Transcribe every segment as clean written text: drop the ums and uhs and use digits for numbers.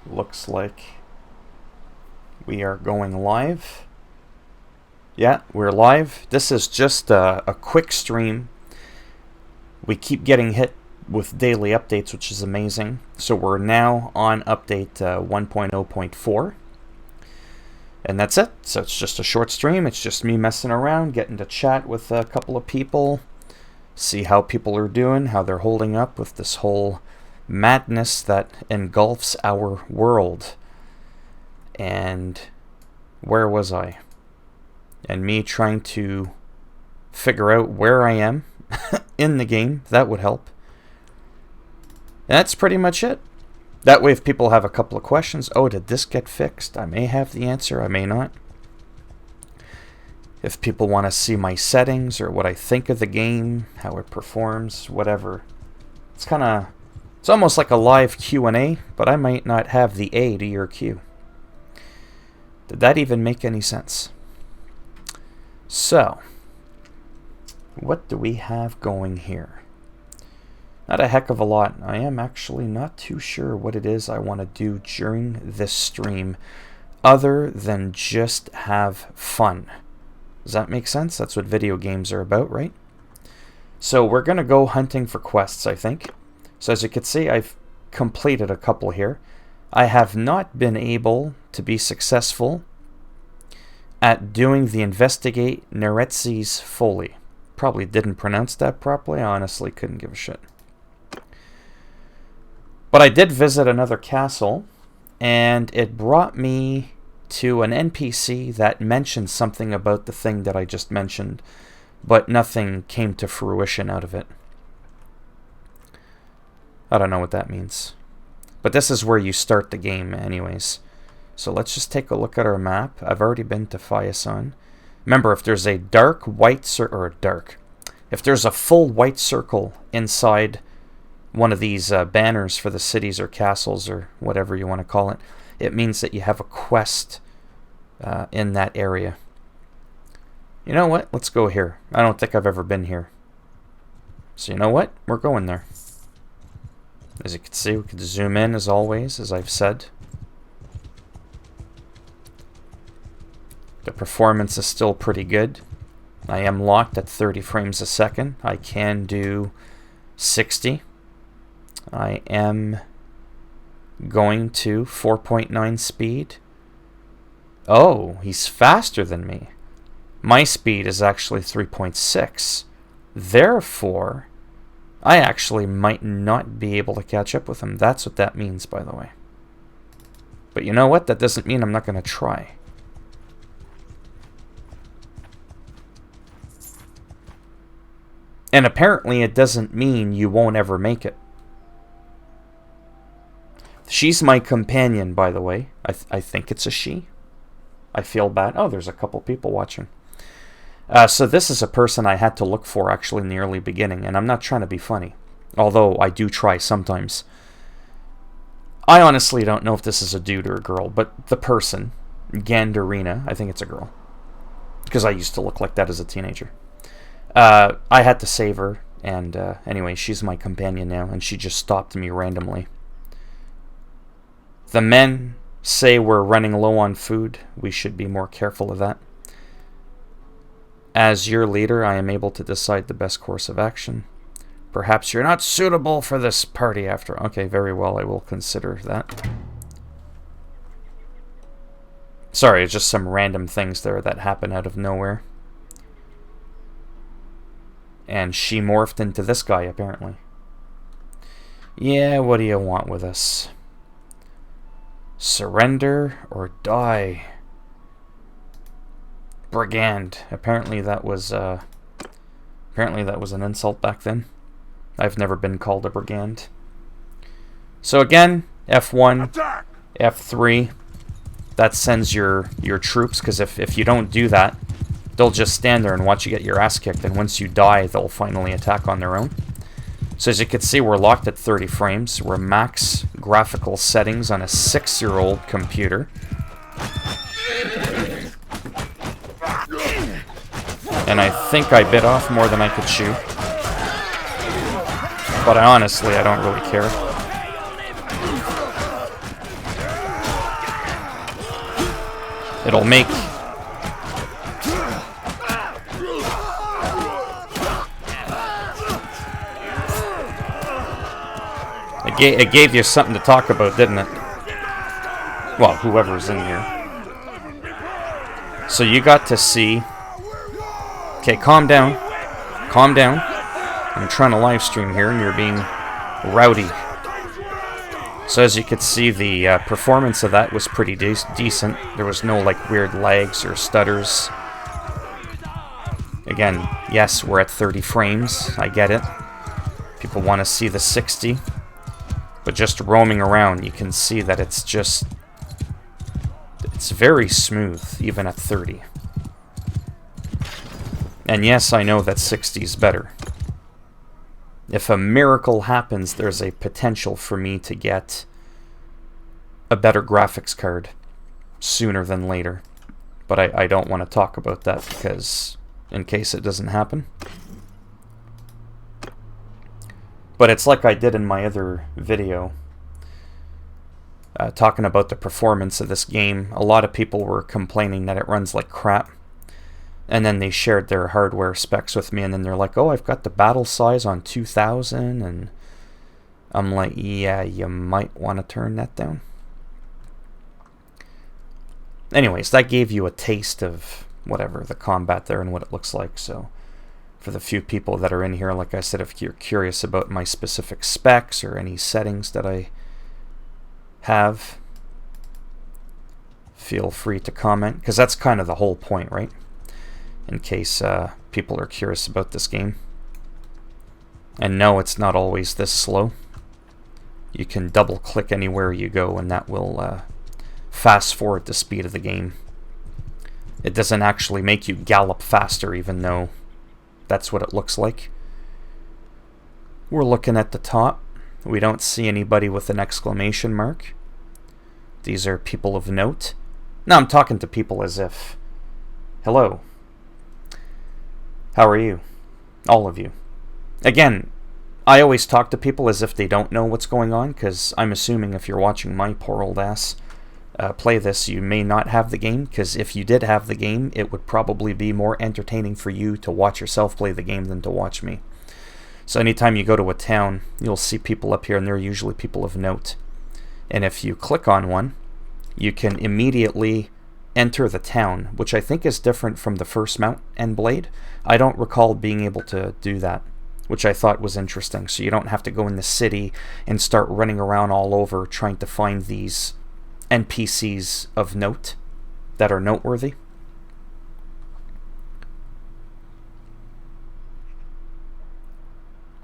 Looks like we are going live. Yeah, we're live. This is just a quick stream. We keep getting hit with daily updates, which is amazing. So we're now on update 1.0.4. And that's it. So it's just a short stream. It's just me messing around, getting to chat with a couple of people, see how people are doing, how they're holding up with this whole madness that engulfs our world. And where was I? And me trying to figure out where I am in the game. That would help. And that's pretty much it. That way, if people have a couple of questions, oh, did this get fixed? I may have the answer, I may not. If people want to see my settings or what I think of the game, how it performs, whatever. It's almost like a live Q&A, but I might not have the A to your Q. Did that even make any sense? So, what do we have going here? Not a heck of a lot. I am actually not too sure what it is I want to do during this stream other than just have fun. Does that make sense? That's what video games are about, right? So we're going to go hunting for quests, I think. So as you can see, I've completed a couple here. I have not been able to be successful at doing the Investigate Neretzes Foley. Probably didn't pronounce that properly. I honestly couldn't give a shit. But I did visit another castle, and it brought me to an NPC that mentioned something about the thing that I just mentioned, but nothing came to fruition out of it. I don't know what that means. But this is where you start the game anyways. So let's just take a look at our map. I've already been to Fiason. Remember, if there's a dark white circle, or if there's a full white circle inside one of these banners for the cities or castles or whatever you want to call it, it means that you have a quest in that area. You know what? Let's go here. I don't think I've ever been here. So you know what? We're going there. As you can see, we can zoom in as always, as I've said. The performance is still pretty good. I am locked at 30 frames a second. I can do 60. I am going to 4.9 speed. Oh, he's faster than me. My speed is actually 3.6. Therefore, I actually might not be able to catch up with him. That's what that means, by the way. But you know what? That doesn't mean I'm not going to try. And apparently it doesn't mean you won't ever make it. She's my companion, by the way. I think it's a she. I feel bad. Oh, there's a couple people watching. So this is a person I had to look for actually in the early beginning, and I'm not trying to be funny, although I do try sometimes. I honestly don't know if this is a dude or a girl, but the person, Gandarina, I think it's a girl, because I used to look like that as a teenager. I had to save her, and anyway, she's my companion now, and she just stopped me randomly. The men say we're running low on food. We should be more careful of that. As your leader, I am able to decide the best course of action. Perhaps you're not suitable for this party after... Okay, very well, I will consider that. Sorry, it's just some random things there that happen out of nowhere. And she morphed into this guy, apparently. Yeah, what do you want with us? Surrender or die? Brigand. Apparently that was an insult back then. I've never been called a brigand. So again, F1, attack! F3. That sends your troops, because if you don't do that, they'll just stand there and watch you get your ass kicked, and once you die, they'll finally attack on their own. So as you can see, we're locked at 30 frames. We're max graphical settings on a 6-year-old computer. And I think I bit off more than I could chew. But honestly, I don't really care. It'll make... It gave you something to talk about, didn't it? Well, whoever's in here. So you got to see... Okay, calm down. Calm down. I'm trying to live stream here and you're being rowdy. So as you could see, the performance of that was pretty decent. There was no like weird lags or stutters. Again, yes, we're at 30 frames. I get it. People want to see the 60. But just roaming around, you can see that it's just... It's very smooth, even at 30. And yes, I know that 60 is better. If a miracle happens, there's a potential for me to get a better graphics card sooner than later. But I don't want to talk about that because in case it doesn't happen. But it's like I did in my other video talking about the performance of this game. A lot of people were complaining that it runs like crap. And then they shared their hardware specs with me, and then they're like, oh, I've got the battle size on 2000, and I'm like, yeah, you might want to turn that down. Anyways, that gave you a taste of whatever, the combat there and what it looks like. So for the few people that are in here, like I said, if you're curious about my specific specs or any settings that I have, feel free to comment, because that's kind of the whole point, right? In case people are curious about this game. And no, it's not always this slow. You can double click anywhere you go and that will fast forward the speed of the game. It doesn't actually make you gallop faster, even though that's what it looks like. We're looking at the top. We don't see anybody with an exclamation mark. These are people of note. Now I'm talking to people as if, hello. How are you? All of you. Again, I always talk to people as if they don't know what's going on, because I'm assuming if you're watching my poor old ass play this, you may not have the game, because if you did have the game, it would probably be more entertaining for you to watch yourself play the game than to watch me. So anytime you go to a town, you'll see people up here, and they're usually people of note. And if you click on one, you can immediately enter the town, which I think is different from the first Mount and Blade. I don't recall being able to do that, which I thought was interesting. So you don't have to go in the city and start running around all over trying to find these NPCs of note that are noteworthy.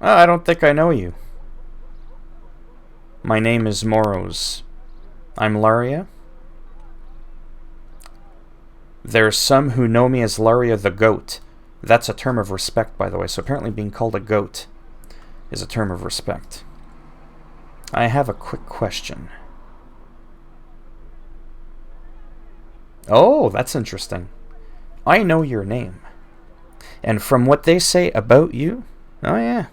I don't think I know you. My name is Moros. I'm Laria. There's some who know me as Laria the Goat. That's a term of respect, by the way. So apparently being called a goat is a term of respect. I have a quick question. Oh, that's interesting. I know your name. And from what they say about you, oh yeah,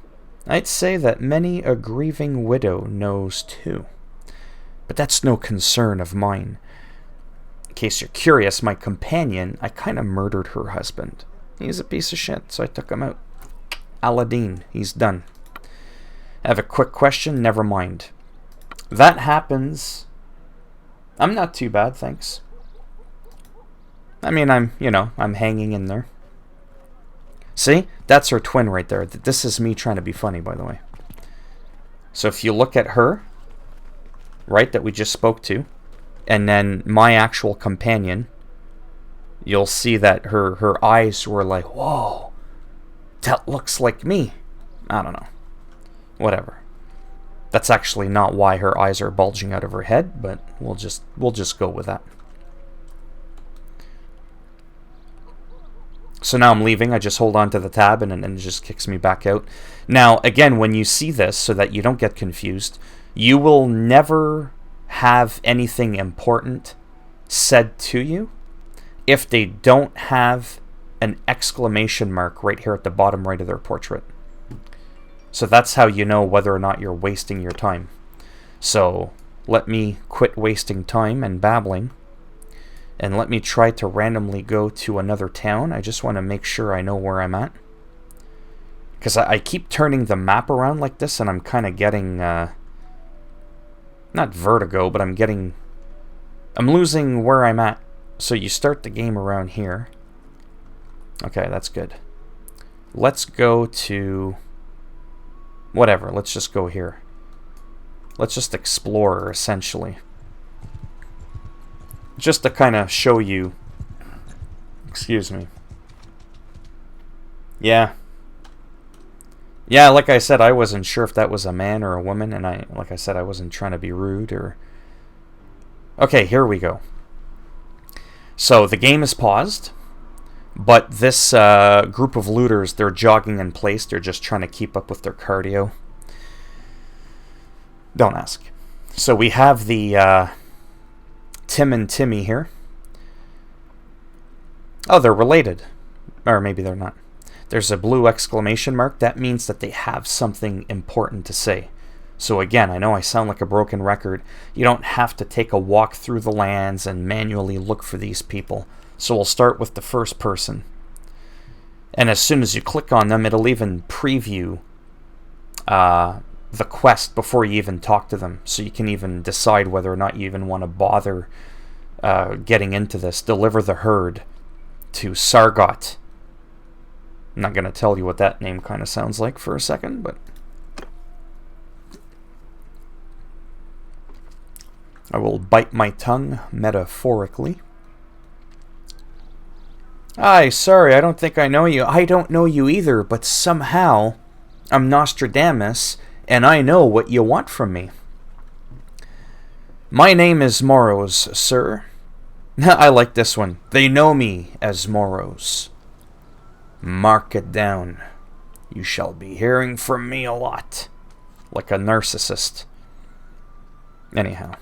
I'd say that many a grieving widow knows too. But that's no concern of mine. In case you're curious, my companion, I kind of murdered her husband. He's a piece of shit, so I took him out. Aladdin, he's done. I have a quick question, never mind. That happens. I'm not too bad, thanks. I mean, I'm hanging in there. See? That's her twin right there. This is me trying to be funny, by the way. So if you look at her, right, that we just spoke to, and then my actual companion, you'll see that her eyes were like, whoa, that looks like me. I don't know. Whatever. That's actually not why her eyes are bulging out of her head, but we'll just go with that. So now I'm leaving. I just hold on to the tab and it just kicks me back out. Now, again, when you see this, so that you don't get confused, you will never have anything important said to you if they don't have an exclamation mark right here at the bottom right of their portrait. So that's how you know whether or not you're wasting your time. So let me quit wasting time and babbling And let me try to randomly go to another town. I just want to make sure I know where I'm at. Because I keep turning the map around like this, and I'm kind of getting... not vertigo, but I'm losing where I'm at. So you start the game around here. Okay, that's good. Let's go to... whatever, let's just go here. Let's just explore, essentially. Just to kind of show you... excuse me. Yeah. Yeah, like I said, I wasn't sure if that was a man or a woman, and like I said, I wasn't trying to be rude or... Okay, here we go. So, the game is paused, but this group of looters, they're jogging in place. They're just trying to keep up with their cardio. Don't ask. So, we have the Tim and Timmy here. Oh, they're related. Or maybe they're not. There's a blue exclamation mark. That means that they have something important to say. So again, I know I sound like a broken record. You don't have to take a walk through the lands and manually look for these people. So we'll start with the first person. And as soon as you click on them, it'll even preview the quest before you even talk to them. So you can even decide whether or not you even want to bother getting into this. Deliver the herd to Sargot. I'm not going to tell you what that name kind of sounds like for a second, but... I will bite my tongue metaphorically. Hi, sorry, I don't think I know you. I don't know you either, but somehow I'm Nostradamus, and I know what you want from me. My name is Moros, sir. I like this one. They know me as Moros. Mark it down. You shall be hearing from me a lot. Like a narcissist. Anyhow.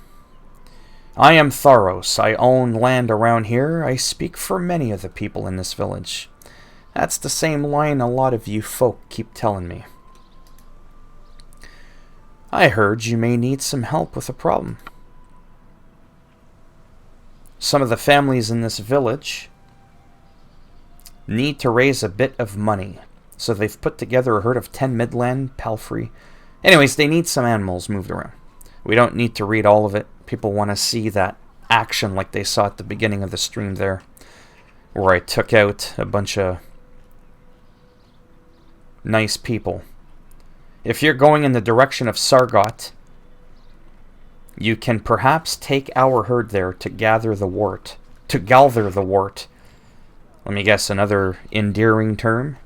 I am Tharos. I own land around here. I speak for many of the people in this village. That's the same line a lot of you folk keep telling me. I heard you may need some help with a problem. Some of the families in this village need to raise a bit of money. So they've put together a herd of 10 Midland Palfrey. Anyways, they need some animals moved around. We don't need to read all of it. People want to see that action like they saw at the beginning of the stream there, where I took out a bunch of nice people. If you're going in the direction of Sargot, you can perhaps take our herd there to gather the wort. To gather the wort. Let me guess, another endearing term?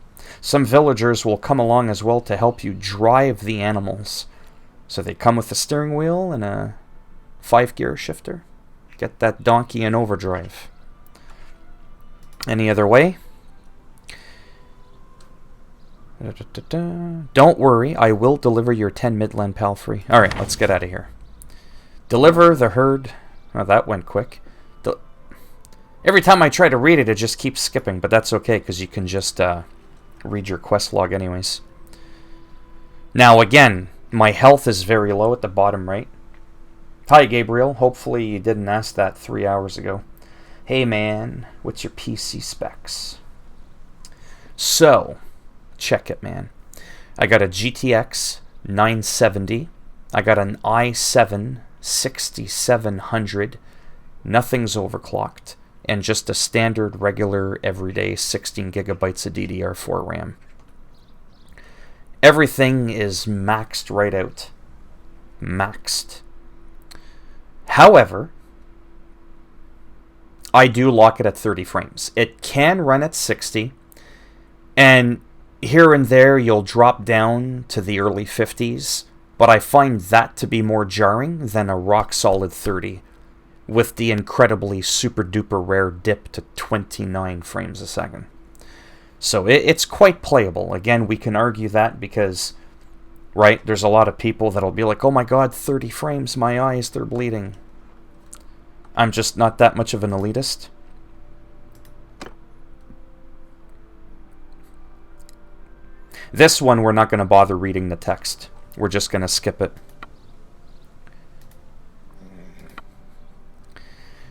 Some villagers will come along as well to help you drive the animals. So they come with a steering wheel and a 5-gear shifter. Get that donkey in overdrive. Any other way? Don't worry, I will deliver your 10 Midland Palfrey. Alright, let's get out of here. Deliver the herd. Oh, that went quick. Every time I try to read it, it just keeps skipping, but that's okay, because you can just read your quest log anyways. Now, again, my health is very low at the bottom right. Hi, Gabriel. Hopefully you didn't ask that 3 hours ago. Hey, man, what's your PC specs? So, check it, man. I got a GTX 970. I got an i7 6700. Nothing's overclocked. And just a standard, regular, everyday 16 gigabytes of DDR4 RAM. Everything is maxed right out. Maxed. However, I do lock it at 30 frames. It can run at 60, and here and there you'll drop down to the early 50s, but I find that to be more jarring than a rock-solid 30, with the incredibly super-duper rare dip to 29 frames a second. So it's quite playable. Again, we can argue that because, right, there's a lot of people that'll be like, oh my god, 30 frames, my eyes, they're bleeding. I'm just not that much of an elitist. This one, we're not going to bother reading the text. We're just going to skip it.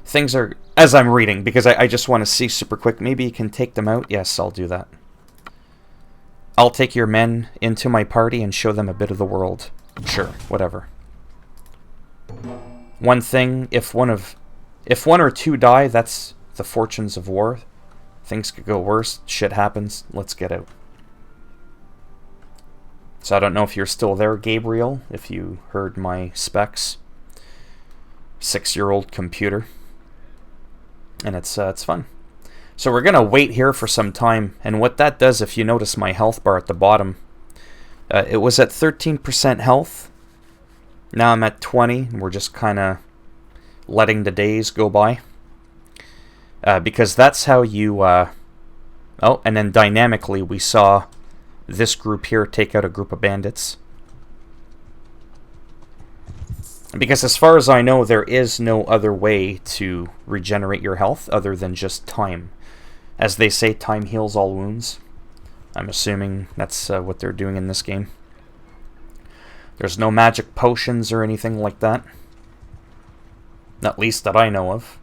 things are, as I'm reading, because I just want to see super quick. Maybe you can take them out. Yes, I'll do that. I'll take your men into my party and show them a bit of the world. Sure, whatever. One thing, if one or two die, that's the fortunes of war. Things could go worse. Shit happens. Let's get out. So I don't know if you're still there, Gabriel, if you heard my specs. 6-year-old computer. And it's fun. So we're going to wait here for some time. And what that does, if you notice my health bar at the bottom, it was at 13% health. Now I'm at 20, and we're just kind of letting the days go by. Because that's how you... oh, and then dynamically we saw this group here take out a group of bandits. Because as far as I know, there is no other way to regenerate your health other than just time. As they say, time heals all wounds. I'm assuming that's what they're doing in this game. There's no magic potions or anything like that. At least that I know of.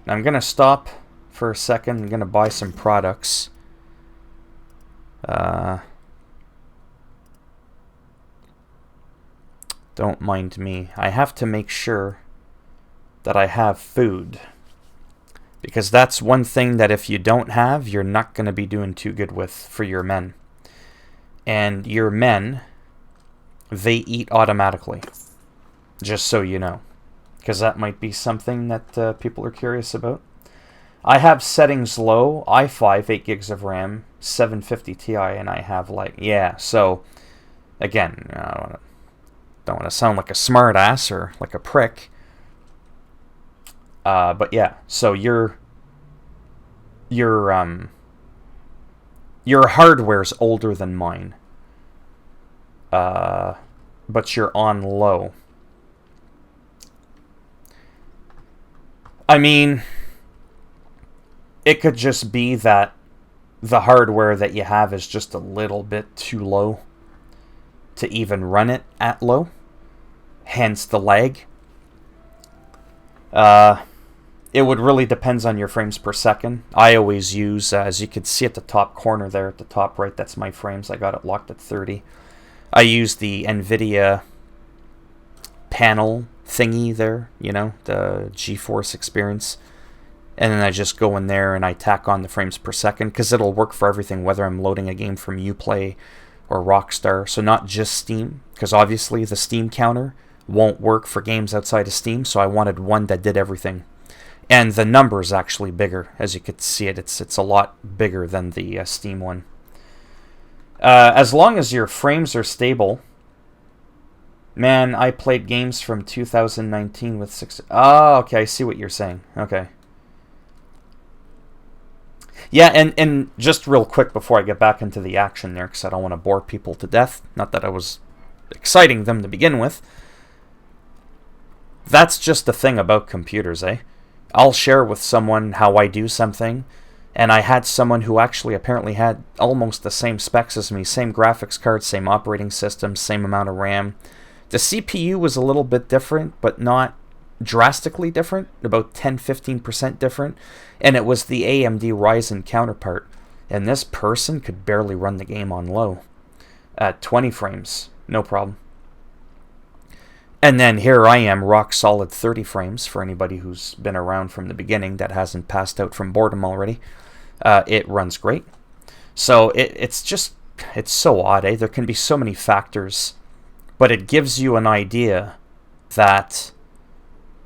Now I'm going to stop for a second. I'm going to buy some products. Don't mind me. I have to make sure that I have food. Because that's one thing that if you don't have, you're not going to be doing too good with for your men. And your men, they eat automatically. Just so you know. Because that might be something that people are curious about. I have settings low. i5, 8 gigs of RAM, 750 Ti, and I have like... Yeah, so... Again, I don't want to sound like a smart ass or like a prick. But yeah, so your hardware's older than mine. But you're on low. I mean, it could just be that the hardware that you have is just a little bit too low to even run it at low. Hence the lag. It would really depends on your frames per second. I always use, as you can see at the top corner there, at the top right, that's my frames. I got it locked at 30. I use the NVIDIA panel thingy there, you know, the GeForce Experience. And then I just go in there and I tack on the frames per second, because it'll work for everything, whether I'm loading a game from Uplay or Rockstar. So not just Steam, because obviously the Steam counter won't work for games outside of Steam, so I wanted one that did everything. And the number is actually bigger. As you can see it's a lot bigger than the Steam one. As long as your frames are stable... Man, I played games from 2019 with 6... Oh, okay, I see what you're saying. Okay. Yeah, and just real quick before I get back into the action there, because I don't want to bore people to death. Not that I was exciting them to begin with. That's just the thing about computers, eh? I'll share with someone how I do something, and I had someone who actually apparently had almost the same specs as me. Same graphics card, same operating system, same amount of RAM. The CPU was a little bit different, but not drastically different, about 10-15% different, and it was the AMD Ryzen counterpart. And this person could barely run the game on low at 20 frames, no problem. And then here I am, rock solid 30 frames for anybody who's been around from the beginning that hasn't passed out from boredom already. It runs great. So it's so odd, eh? There can be so many factors, but it gives you an idea that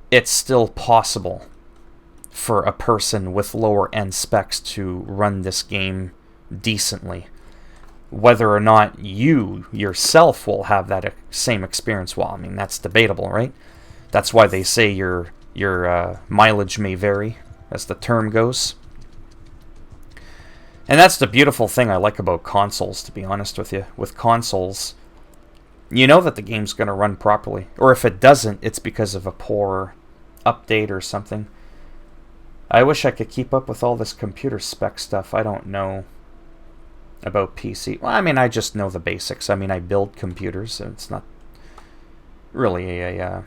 it's still possible for a person with lower end specs to run this game decently. Whether or not you yourself will have that same experience, well, I mean, that's debatable, right? That's why they say your mileage may vary, as the term goes. And that's the beautiful thing I like about consoles, to be honest with you. With consoles, you know that the game's going to run properly. Or if it doesn't, it's because of a poor update or something. I wish I could keep up with all this computer spec stuff. I don't know about PC. Well, I mean, I just know the basics. I mean, I build computers, so it's not really a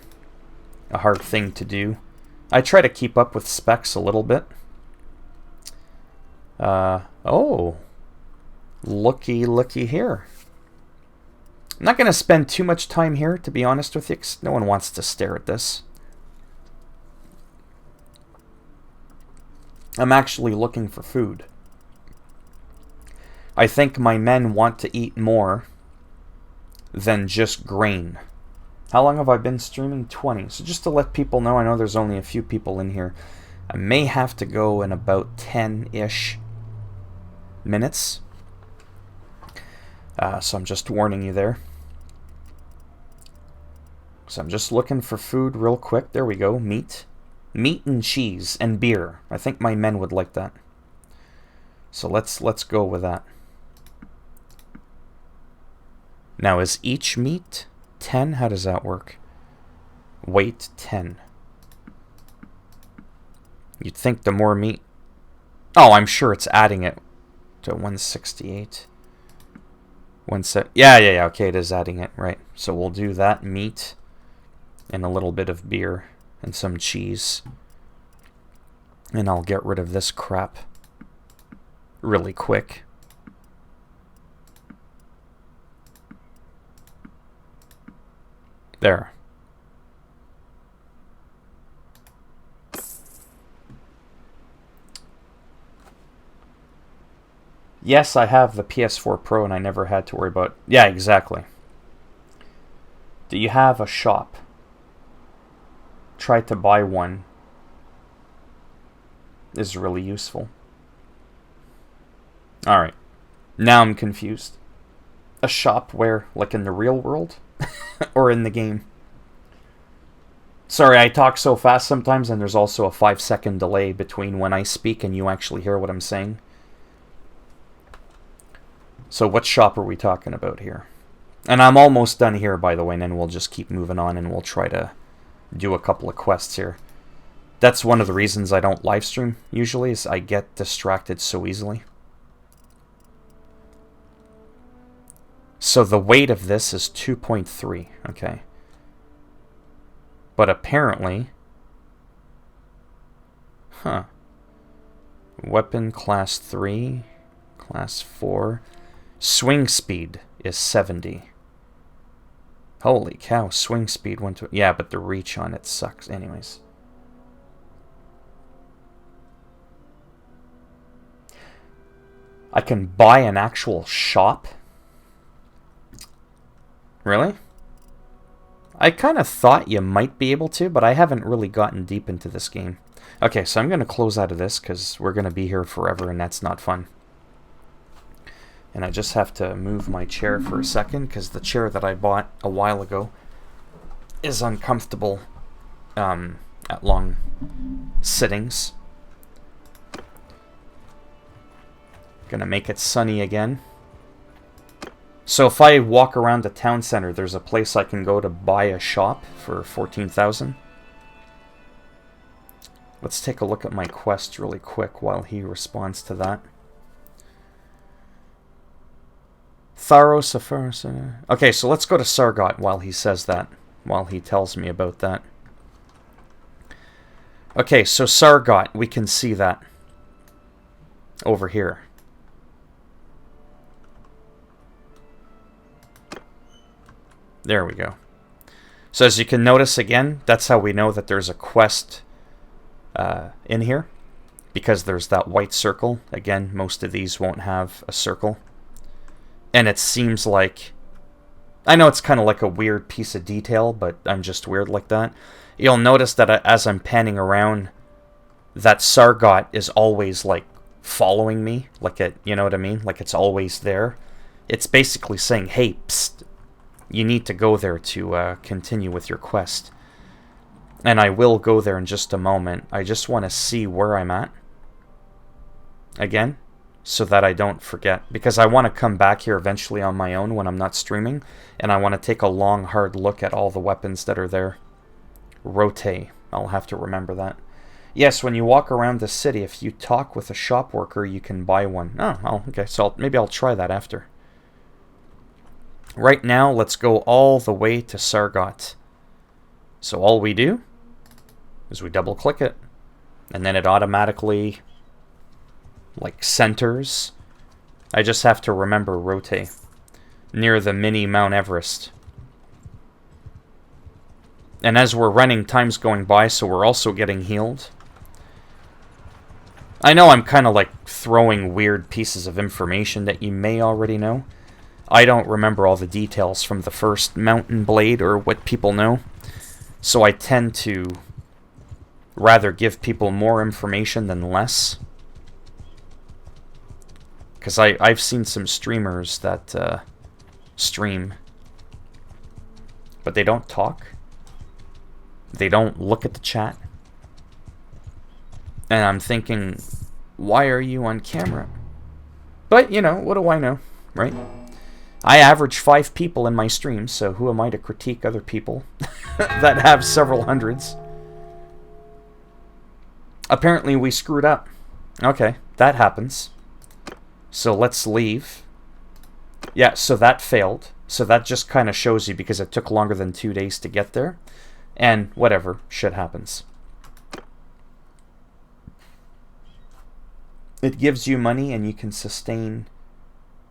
hard thing to do. I try to keep up with specs a little bit. Oh. Looky here. I'm not going to spend too much time here, to be honest with you, 'cause no one wants to stare at this. I'm actually looking for food. I think my men want to eat more than just grain. How long have I been streaming? 20. So just to let people know, I know there's only a few people in here. I may have to go in about 10-ish minutes. So I'm just warning you there. So I'm just looking for food real quick. There we go. Meat. Meat and cheese and beer. I think my men would like that. So let's go with that. Now, is each meat 10? How does that work? Weight 10. You'd think the more meat... Oh, I'm sure it's adding it to 168. Yeah, okay, it is adding it, right. So we'll do that meat and a little bit of beer and some cheese. And I'll get rid of this crap really quick. There. Yes, I have the PS4 Pro and I never had to worry about... Yeah, exactly. Do you have a shop? Try to buy one. Is really useful. Alright. Now I'm confused. A shop where? Like in the real world? Or in the game? Sorry, I talk so fast sometimes and there's also a 5-second delay between when I speak and you actually hear what I'm saying. So what shop are we talking about here? And I'm almost done here, by the way, and then we'll just keep moving on and we'll try to do a couple of quests here. That's one of the reasons I don't live stream usually, is I get distracted so easily. So the weight of this is 2.3, okay. But apparently... Huh. Weapon class 3, class 4... Swing speed is 70. Holy cow, swing speed went to... Yeah, but the reach on it sucks anyways. I can buy an actual shop? Really? I kind of thought you might be able to, but I haven't really gotten deep into this game. Okay, so I'm going to close out of this because we're going to be here forever and that's not fun. And I just have to move my chair for a second because the chair that I bought a while ago is uncomfortable at long sittings. Gonna make it sunny again. So if I walk around the town center, there's a place I can go to buy a shop for 14,000. Let's take a look at my quest really quick while he responds to that. Tharos, okay, so let's go to Sargot while he says that, while he tells me about that. Okay, so Sargot, we can see that over here. There we go. So as you can notice again, that's how we know that there's a quest in here, because there's that white circle. Again, most of these won't have a circle. And it seems like... I know it's kind of like a weird piece of detail, but I'm just weird like that. You'll notice that as I'm panning around, that Sargot is always, like, following me. Like it, you know what I mean? Like it's always there. It's basically saying, hey, psst, you need to go there to continue with your quest. And I will go there in just a moment. I just want to see where I'm at. Again. So that I don't forget. Because I want to come back here eventually on my own when I'm not streaming. And I want to take a long, hard look at all the weapons that are there. Rotate. I'll have to remember that. Yes, when you walk around the city, if you talk with a shop worker, you can buy one. Oh, okay. So maybe I'll try that after. Right now, let's go all the way to Sargot. So all we do is we double click it, and then it automatically like centers. I just have to remember rotate near the mini Mount Everest. And as we're running, time's going by, so we're also getting healed. I know I'm kind of like throwing weird pieces of information that you may already know. I don't remember all the details from the first Mountain Blade or what people know. So I tend to rather give people more information than less. Because I've seen some streamers that stream, but they don't talk. They don't look at the chat. And I'm thinking, why are you on camera? But, you know, what do I know, right? I average 5 people in my streams, so who am I to critique other people that have several hundreds? Apparently we screwed up. Okay, that happens. So let's leave. Yeah, so that failed. So that just kind of shows you because it took longer than 2 days to get there. And whatever, shit happens. It gives you money and you can sustain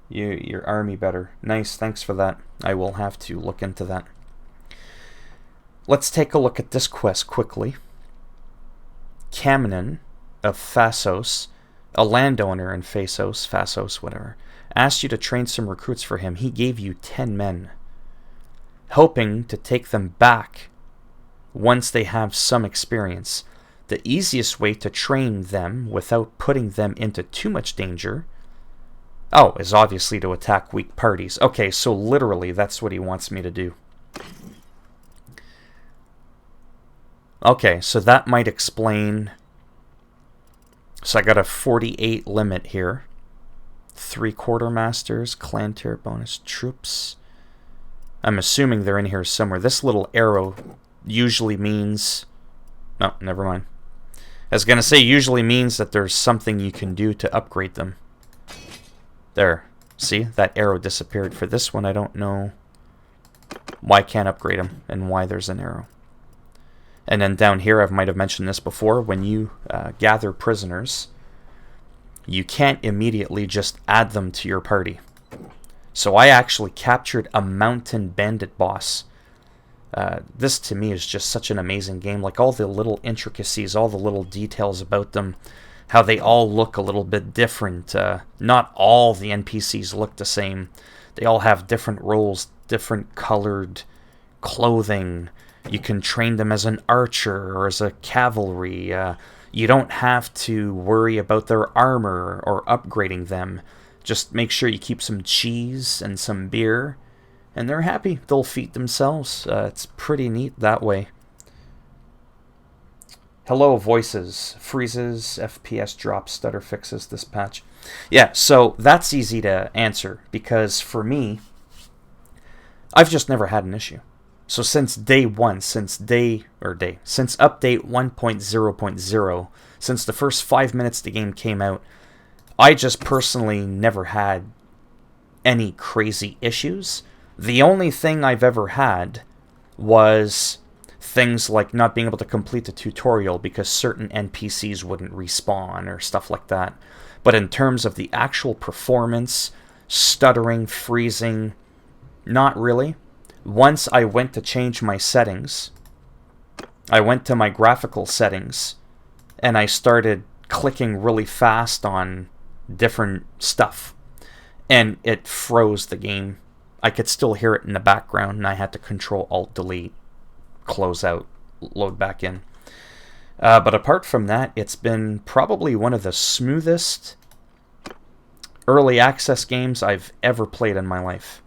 your army better. Nice, thanks for that. I will have to look into that. Let's take a look at this quest quickly. Kaminin of Phasos, a landowner in Phasos, whatever, asked you to train some recruits for him. He gave you 10 men, hoping to take them back once they have some experience. The easiest way to train them without putting them into too much danger, is obviously to attack weak parties. Okay, so literally that's what he wants me to do. Okay, so that might explain. So I got a 48 limit here. 3 quartermasters, clan tier bonus, troops. I'm assuming they're in here somewhere. This little arrow usually means... No, never mind. I was going to say usually means that there's something you can do to upgrade them. There. See? That arrow disappeared. For this one, I don't know why I can't upgrade them and why there's an arrow. And then down here, I might have mentioned this before, when you gather prisoners, you can't immediately just add them to your party. So I actually captured a mountain bandit boss. This to me is just such an amazing game. Like all the little intricacies, all the little details about them, how they all look a little bit different. Not all the NPCs look the same. They all have different roles, different colored clothing. You can train them as an archer or as a cavalry. You don't have to worry about their armor or upgrading them. Just make sure you keep some cheese and some beer, and they're happy. They'll feed themselves. It's pretty neat that way. Hello, voices. Freezes, FPS drops, stutter fixes this patch. Yeah, so that's easy to answer, because for me, I've just never had an issue. So since day one, since update 1.0.0, since the first 5 minutes the game came out, I just personally never had any crazy issues. The only thing I've ever had was things like not being able to complete the tutorial because certain NPCs wouldn't respawn or stuff like that. But in terms of the actual performance, stuttering, freezing, not really. Once I went to change my settings, I went to my graphical settings, and I started clicking really fast on different stuff, and it froze the game. I could still hear it in the background, and I had to Control-Alt-Delete, close out, load back in. But apart from that, it's been probably one of the smoothest early access games I've ever played in my life.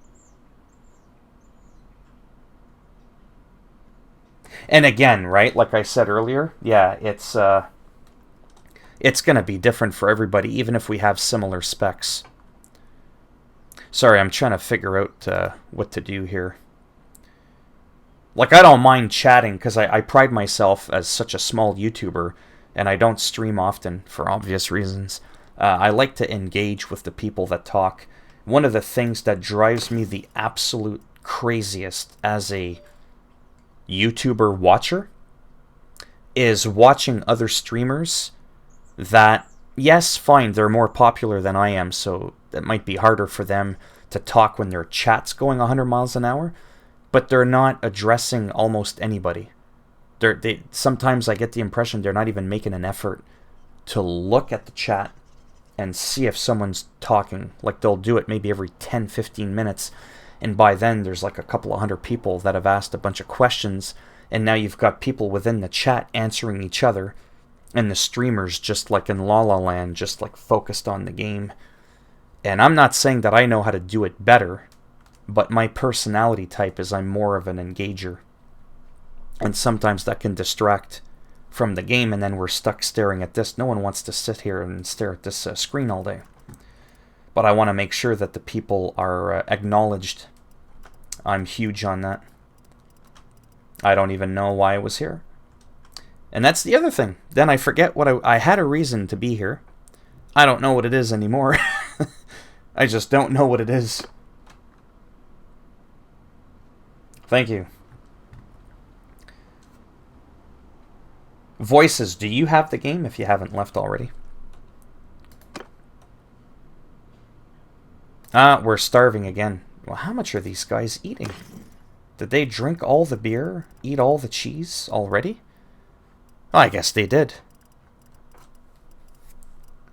And again, right, like I said earlier, yeah, it's going to be different for everybody, even if we have similar specs. Sorry, I'm trying to figure out what to do here. Like, I don't mind chatting, because I pride myself as such a small YouTuber, and I don't stream often, for obvious reasons. I like to engage with the people that talk. One of the things that drives me the absolute craziest as a YouTuber watcher is watching other streamers that, yes, fine, they're more popular than I am, so it might be harder for them to talk when their chat's going 100 miles an hour, but they're not addressing almost anybody. Sometimes I get the impression they're not even making an effort to look at the chat and see if someone's talking. Like, they'll do it maybe every 10-15 minutes, and by then there's like a couple of hundred people that have asked a bunch of questions, and now you've got people within the chat answering each other, and the streamer's just like in La La Land, just like focused on the game. And I'm not saying that I know how to do it better, but my personality type is I'm more of an engager. And sometimes that can distract from the game, and then we're stuck staring at this. No one wants to sit here and stare at this screen all day. But I want to make sure that the people are acknowledged. I'm huge on that. I don't even know why I was here. And that's the other thing. Then I forget what I had a reason to be here. I don't know what it is anymore. I just don't know what it is. Thank you. Voices, do you have the game if you haven't left already? We're starving again. Well, how much are these guys eating? Did they drink all the beer, eat all the cheese already? Oh, I guess they did.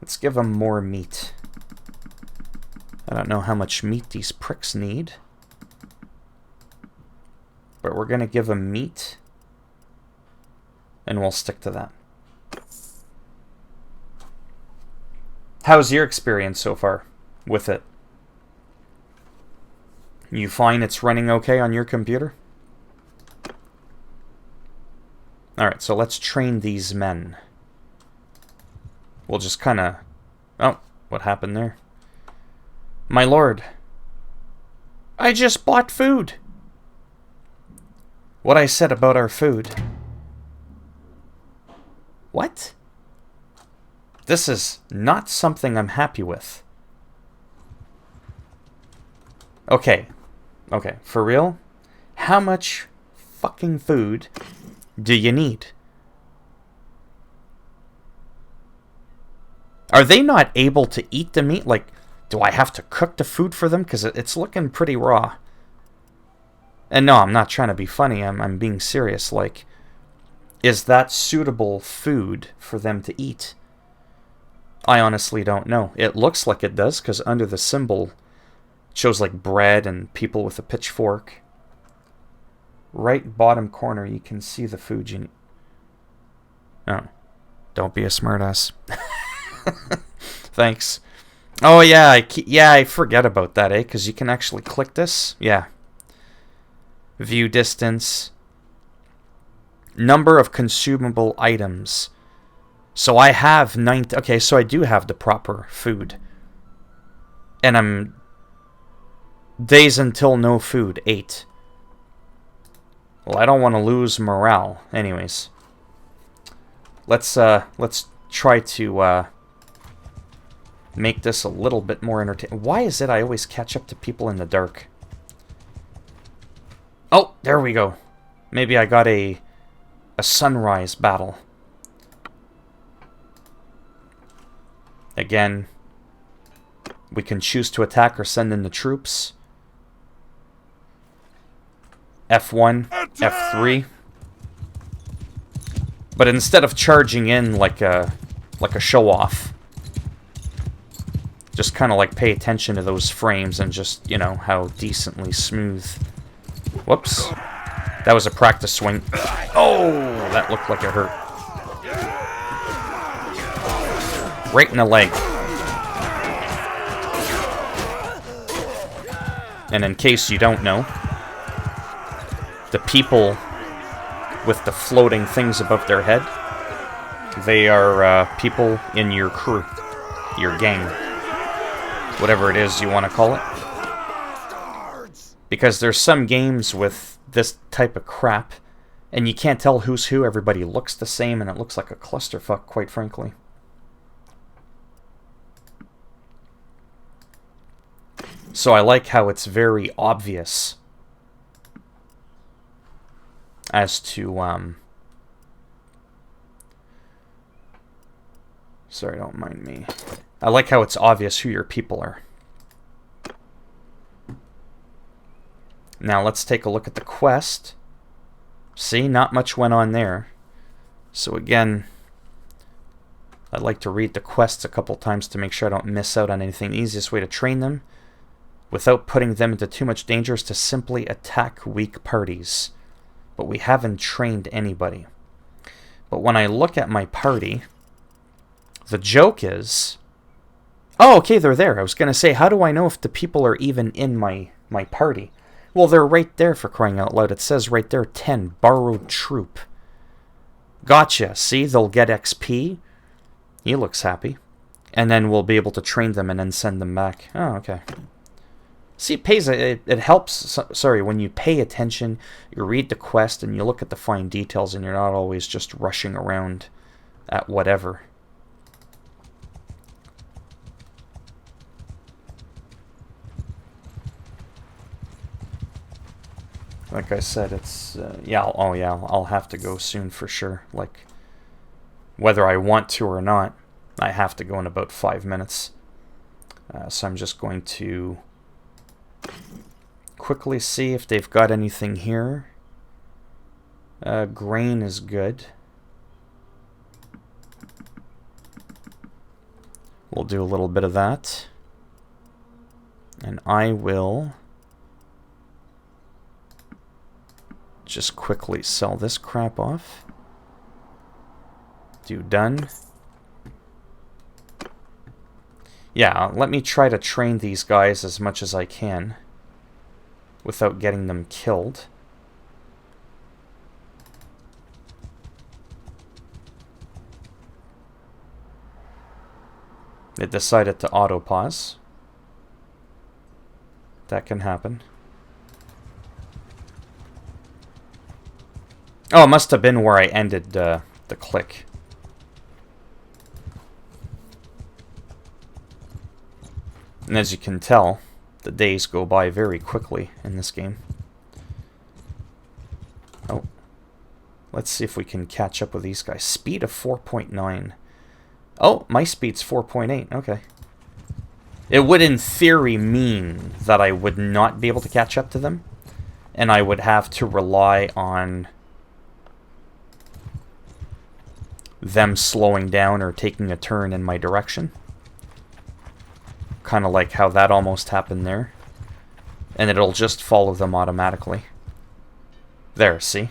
Let's give them more meat. I don't know how much meat these pricks need, but we're going to give them meat, and we'll stick to that. How's your experience so far with it? You find it's running okay on your computer? Alright, so let's train these men. We'll just kind of... Oh, what happened there? My lord. I just bought food. What I said about our food. What? This is not something I'm happy with. Okay, for real? How much fucking food do you need? Are they not able to eat the meat? Like, do I have to cook the food for them? Because it's looking pretty raw. And no, I'm not trying to be funny. I'm being serious. Like, is that suitable food for them to eat? I honestly don't know. It looks like it does, because under the symbol it shows like bread and people with a pitchfork. Right bottom corner, you can see the food you need. Oh, don't be a smartass. Thanks. Oh yeah, I forget about that, eh? Because you can actually click this. Yeah. View distance. Number of consumable items. So I have 9. Okay, so I do have the proper food. And I'm days until no food, 8. Well, I don't want to lose morale. Anyways, let's try to make this a little bit more entertaining. Why is it I always catch up to people in the dark? Oh, there we go. Maybe I got a sunrise battle. Again, we can choose to attack or send in the troops. F1, F3. But instead of charging in like a show-off, just kind of like pay attention to those frames and just, you know, how decently smooth. Whoops. That was a practice swing. Oh, that looked like it hurt. Right in the leg. And in case you don't know, the people with the floating things above their head, they are people in your crew, your gang, whatever it is you want to call it. Because there's some games with this type of crap, and you can't tell who's who. Everybody looks the same, and it looks like a clusterfuck, quite frankly. So I like how it's very obvious as to Sorry, don't mind me. I like how it's obvious who your people are. Now let's take a look at the quest. See, not much went on there. So again, I'd like to read the quests a couple times to make sure I don't miss out on anything. The easiest way to train them without putting them into too much danger is to simply attack weak parties. But we haven't trained anybody. But when I look at my party, the joke is... Oh, okay, they're there. I was going to say, how do I know if the people are even in my party? Well, they're right there, for crying out loud. It says right there, 10, borrowed troop. Gotcha. See, they'll get XP. He looks happy. And then we'll be able to train them and then send them back. Oh, okay. See, it helps, sorry, when you pay attention, you read the quest, and you look at the fine details, and you're not always just rushing around at whatever. Like I said, it's, yeah, I'll have to go soon for sure. Like, whether I want to or not, I have to go in about 5 minutes. So I'm just going to quickly see if they've got anything here. Grain is good. We'll do a little bit of that. And I will just quickly sell this crap off. Do done. Yeah, let me try to train these guys as much as I can without getting them killed. It decided to auto-pause. That can happen. Oh, it must have been where I ended the click. And as you can tell, the days go by very quickly in this game. Oh. Let's see if we can catch up with these guys. Speed of 4.9. Oh, my speed's 4.8. Okay. It would, in theory, mean that I would not be able to catch up to them. And I would have to rely on them slowing down or taking a turn in my direction. Kind of like how that almost happened there. And it'll just follow them automatically. There, see?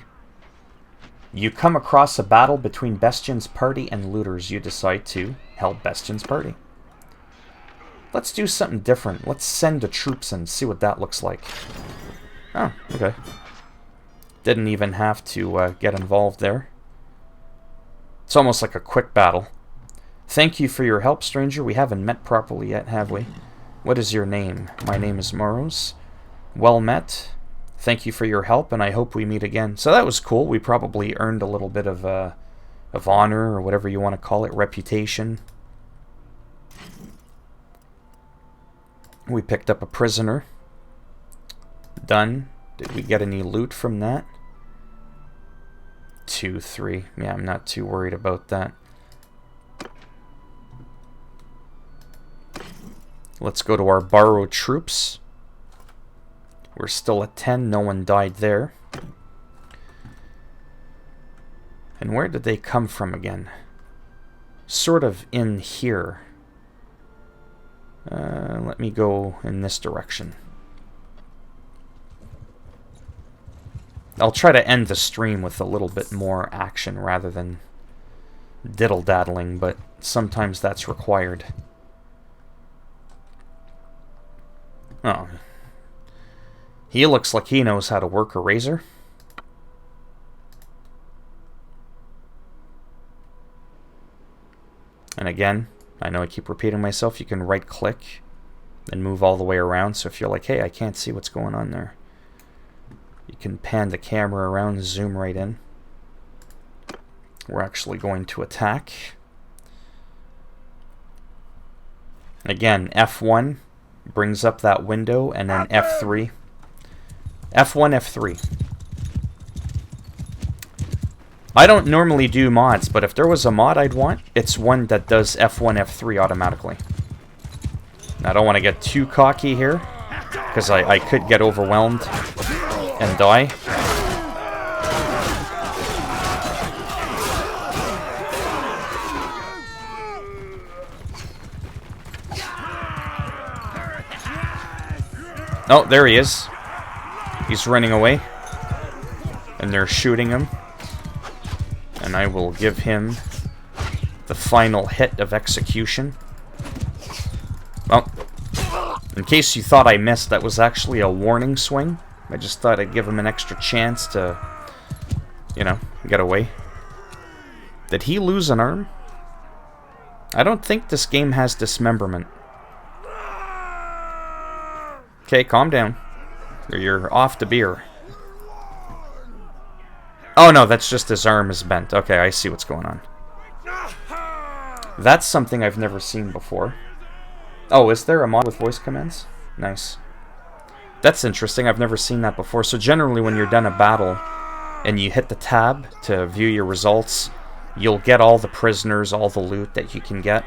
You come across a battle between Bestian's party and looters. You decide to help Bestian's party. Let's do something different. Let's send the troops and see what that looks like. Oh, okay. Didn't even have to get involved there. It's almost like a quick battle. Thank you for your help, stranger. We haven't met properly yet, have we? What is your name? My name is Moros. Well met. Thank you for your help, and I hope we meet again. So that was cool. We probably earned a little bit of honor, or whatever you want to call it, reputation. We picked up a prisoner. Done. Did we get any loot from that? 2, 3. Yeah, I'm not too worried about that. Let's go to our borrowed troops. We're still at 10. No one died there. And where did they come from again? Sort of in here. Let me go in this direction. I'll try to end the stream with a little bit more action rather than diddle-daddling, but sometimes that's required. Oh. He looks like he knows how to work a razor. And again, I know I keep repeating myself, you can right-click and move all the way around. So if you're like, hey, I can't see what's going on there, you can pan the camera around, zoom right in. We're actually going to attack. Again, F1 brings up that window, and then F3. F1, F3. I don't normally do mods, but if there was a mod I'd want, it's one that does F1, F3 automatically. Now, I don't want to get too cocky here, because I could get overwhelmed and die. Oh, there he is. He's running away. And they're shooting him. And I will give him the final hit of execution. Well, in case you thought I missed, that was actually a warning swing. I just thought I'd give him an extra chance to, you know, get away. Did he lose an arm? I don't think this game has dismemberment. Okay, calm down. Or you're off the beer. Oh no, that's just his arm is bent. Okay, I see what's going on. That's something I've never seen before. Oh, is there a mod with voice commands? Nice. That's interesting, I've never seen that before. So generally when you're done a battle and you hit the tab to view your results, you'll get all the prisoners, all the loot that you can get.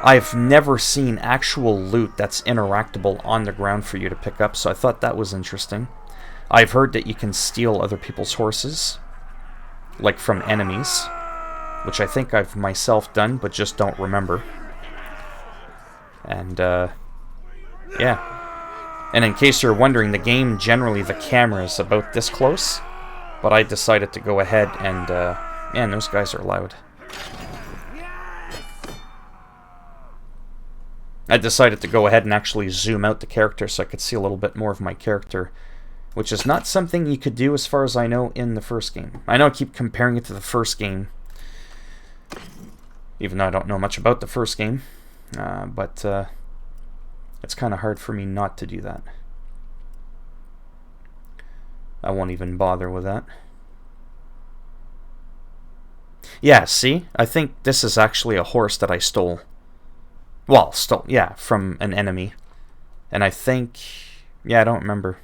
I've never seen actual loot that's interactable on the ground for you to pick up, so I thought that was interesting. I've heard that you can steal other people's horses, like from enemies, which I think I've myself done, but just don't remember. And, yeah. And in case you're wondering, the game, generally the camera is about this close, but I decided to go ahead and, man, those guys are loud. I decided to go ahead and actually zoom out the character so I could see a little bit more of my character, which is not something you could do as far as I know in the first game. I know I keep comparing it to the first game, even though I don't know much about the first game, but it's kind of hard for me not to do that. I won't even bother with that. Yeah, see? I think this is actually a horse that I stole. Well, yeah, from an enemy. And I think, yeah, I don't remember.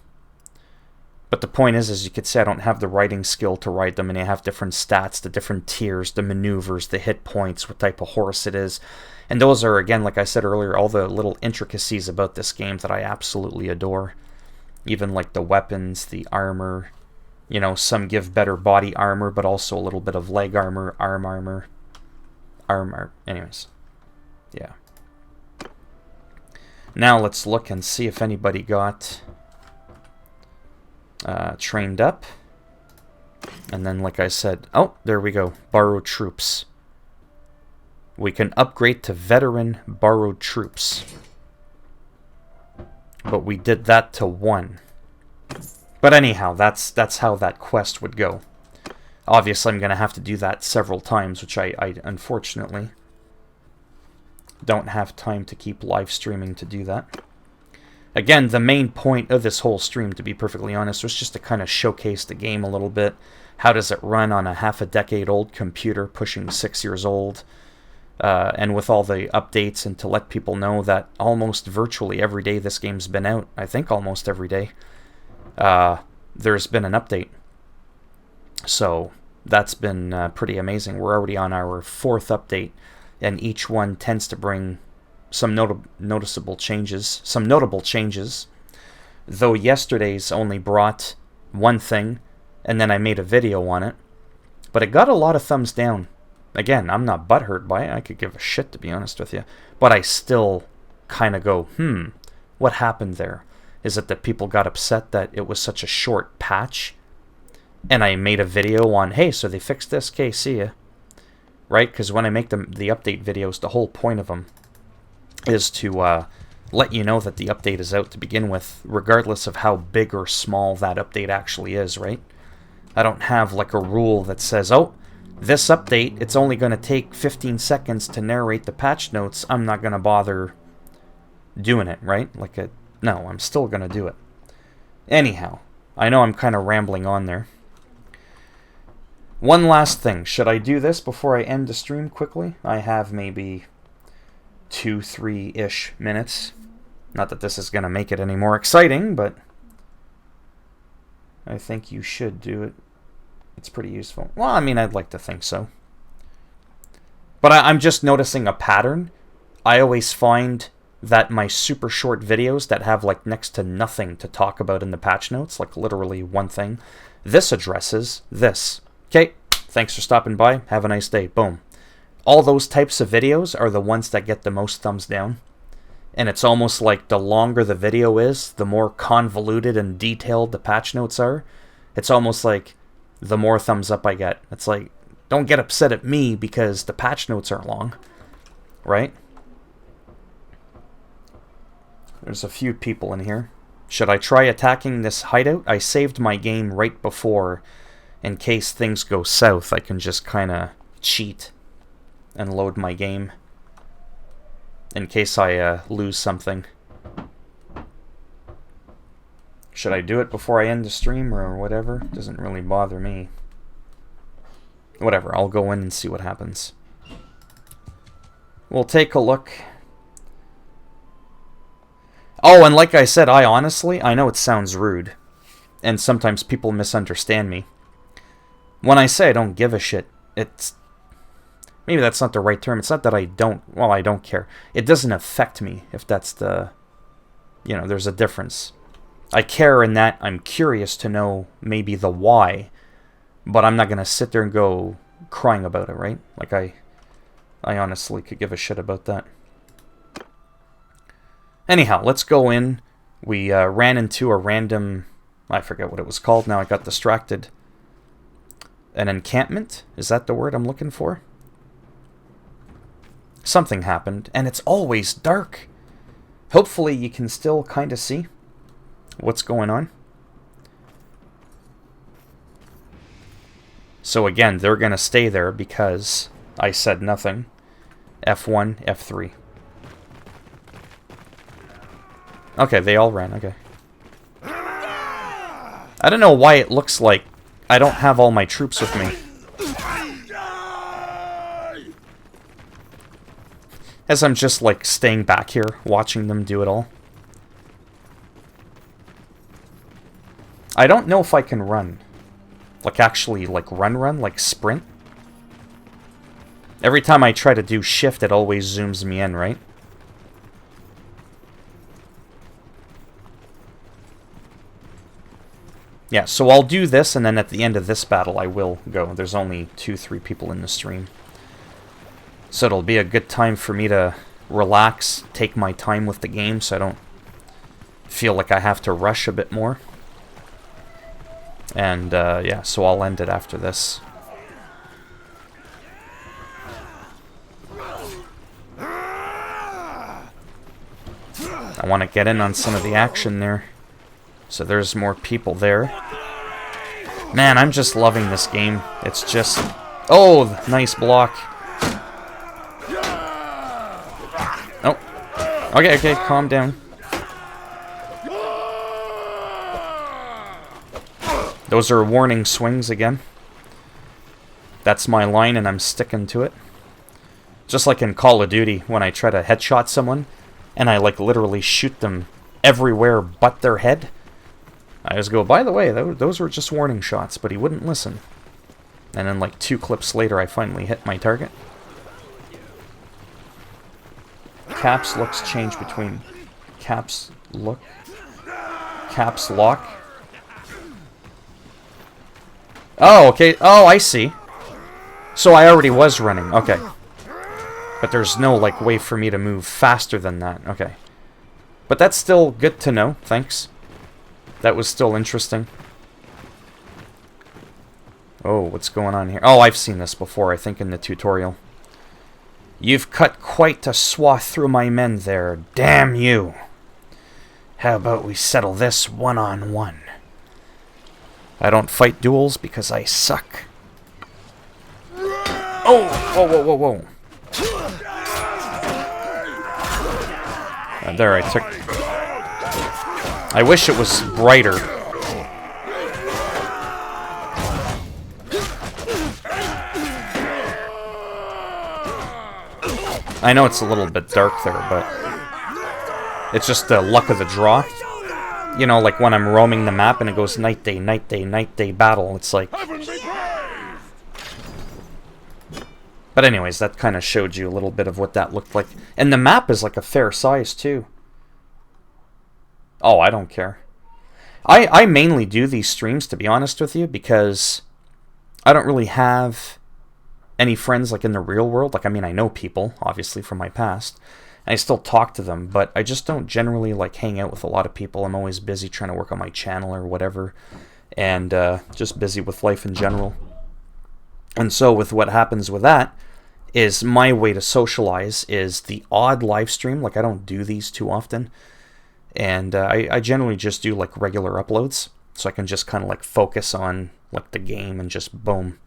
But the point is you could say I don't have the riding skill to ride them, and they have different stats, the different tiers, the maneuvers, the hit points, what type of horse it is. And those are, again, like I said earlier, all the little intricacies about this game that I absolutely adore. Even like the weapons, the armor. You know, some give better body armor, but also a little bit of leg armor, arm armor. Anyways, yeah. Now let's look and see if anybody got trained up. And then, like I said, oh, there we go. Borrowed troops. We can upgrade to veteran borrowed troops. But we did that to 1. But anyhow, that's how that quest would go. Obviously, I'm going to have to do that several times, which I unfortunately don't have time to keep live streaming to do that. Again, the main point of this whole stream, to be perfectly honest, was just to kind of showcase the game a little bit. How does it run on a half-a-decade-old computer pushing 6 years old? And with all the updates, and to let people know that almost virtually every day this game's been out, I think almost every day, there's been an update. So that's been pretty amazing. We're already on our 4th update, and each one tends to bring some noticeable changes, some notable changes. Though yesterday's only brought one thing, and then I made a video on it, but it got a lot of thumbs down. Again, I'm not butthurt by it. I could give a shit, to be honest with you, but I still kind of go, what happened there? Is it that people got upset that it was such a short patch? And I made a video on, hey, so they fixed this, okay, see ya. Right? Because when I make the update videos, the whole point of them is to let you know that the update is out to begin with, regardless of how big or small that update actually is, right? I don't have like a rule that says, oh, this update, it's only going to take 15 seconds to narrate the patch notes. I'm not going to bother doing it, right? No, I'm still going to do it. Anyhow, I know I'm kind of rambling on there. One last thing. Should I do this before I end the stream quickly? I have maybe 2-3-ish minutes. Not that this is going to make it any more exciting, but I think you should do it. It's pretty useful. Well, I mean, I'd like to think so. But I'm just noticing a pattern. I always find that my super short videos that have like next to nothing to talk about in the patch notes, like literally one thing, this addresses this. Okay, thanks for stopping by. Have a nice day. Boom. All those types of videos are the ones that get the most thumbs down. And it's almost like the longer the video is, the more convoluted and detailed the patch notes are. It's almost like the more thumbs up I get. It's like, don't get upset at me because the patch notes are long, right? There's a few people in here. Should I try attacking this hideout? I saved my game right before. In case things go south, I can just kind of cheat and load my game. In case I lose something. Should I do it before I end the stream or whatever? Doesn't really bother me. Whatever, I'll go in and see what happens. We'll take a look. Oh, and like I said, I know it sounds rude. And sometimes people misunderstand me. When I say I don't give a shit, it's... Maybe that's not the right term. It's not that I don't... Well, I don't care. It doesn't affect me, if that's the... You know, there's a difference. I care in that I'm curious to know maybe the why, but I'm not going to sit there and go crying about it, right? Like, I honestly could give a shit about that. Anyhow, let's go in. We ran into a random... I forget what it was called now. I got distracted. An encampment? Is that the word I'm looking for? Something happened, and it's always dark. Hopefully you can still kind of see what's going on. So again, they're going to stay there because I said nothing. F1, F3. Okay, they all ran, okay. I don't know why it looks like I don't have all my troops with me. As I'm just, like, staying back here, watching them do it all. I don't know if I can run. Like, actually, like, run, like, sprint. Every time I try to do shift, it always zooms me in, right? Yeah, so I'll do this, and then at the end of this battle, I will go. There's only 2-3 people in the stream. So it'll be a good time for me to relax, take my time with the game, so I don't feel like I have to rush a bit more. And, yeah, so I'll end it after this. I want to get in on some of the action there. So there's more people there. Man, I'm just loving this game. It's just... Oh, nice block. Oh. Okay, calm down. Those are warning swings again. That's my line and I'm sticking to it. Just like in Call of Duty, when I try to headshot someone, and I like literally shoot them everywhere but their head. I just go, by the way, those were just warning shots, but he wouldn't listen. And then like 2 clips later, I finally hit my target. Caps looks change between caps look, caps lock. Oh, okay. Oh, I see. So I already was running. Okay. But there's no, like, way for me to move faster than that. Okay. But that's still good to know. Thanks. That was still interesting. Oh, what's going on here? Oh, I've seen this before, I think, in the tutorial. You've cut quite a swath through my men there. Damn you. How about we settle this one-on-one? I don't fight duels because I suck. Oh! Whoa. There, I took... I wish it was brighter. I know it's a little bit dark there, but... It's just the luck of the draw. You know, like when I'm roaming the map and it goes night, day, battle. It's like... But anyways, that kind of showed you a little bit of what that looked like. And the map is like a fair size too. Oh, I don't care. I mainly do these streams, to be honest with you, because I don't really have any friends like in the real world. Like, I mean, I know people, obviously, from my past. And I still talk to them, but I just don't generally like hang out with a lot of people. I'm always busy trying to work on my channel or whatever. And just busy with life in general. And so with what happens with that is my way to socialize is the odd live stream. Like, I don't do these too often. And I generally just do like regular uploads, so I can just kind of like focus on like the game and just boom.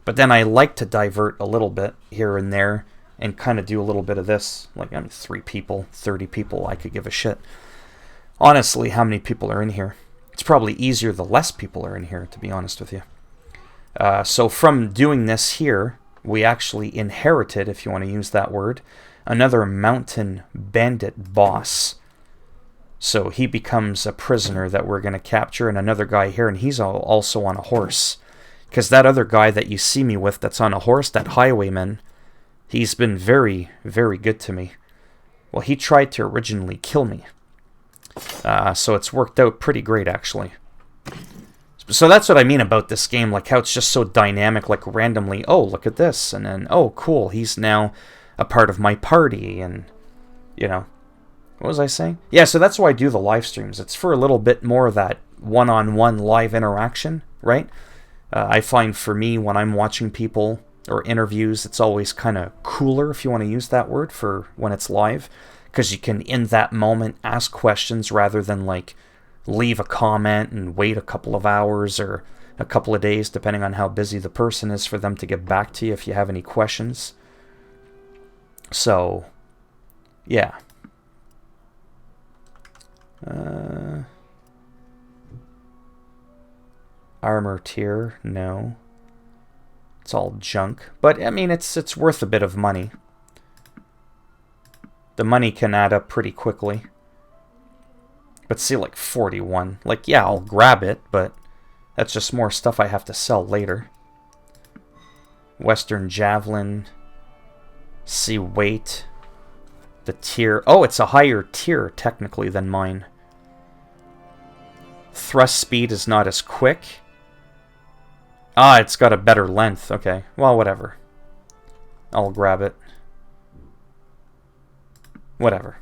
But then I like to divert a little bit here and there and kind of do a little bit of this. Like, I mean, 3 people, 30 people, I could give a shit. Honestly, how many people are in here? It's probably easier the less people are in here, to be honest with you. So from doing this here, we actually inherited, if you want to use that word, another mountain bandit boss. So he becomes a prisoner that we're going to capture, and another guy here, and he's also on a horse. Because that other guy that you see me with that's on a horse, that highwayman, he's been very, very good to me. Well, he tried to originally kill me. So it's worked out pretty great, actually. So that's what I mean about this game, like how it's just so dynamic, like randomly, oh, look at this, and then, oh, cool, he's now a part of my party, and, you know. What was I saying? Yeah, so that's why I do the live streams. It's for a little bit more of that one-on-one live interaction, right? I find for me, when I'm watching people or interviews, it's always kind of cooler, if you want to use that word, for when it's live. Because you can, in that moment, ask questions rather than, like, leave a comment and wait a couple of hours or a couple of days, depending on how busy the person is, for them to get back to you if you have any questions. So, yeah. Armor tier, no. It's all junk. But, I mean, it's worth a bit of money. The money can add up pretty quickly. But see, like 41. Like, yeah, I'll grab it, but that's just more stuff I have to sell later. Western Javelin. See weight. The tier. Oh, it's a higher tier, technically, than mine. Thrust speed is not as quick. Ah, it's got a better length. Okay, well, whatever. I'll grab it. Whatever.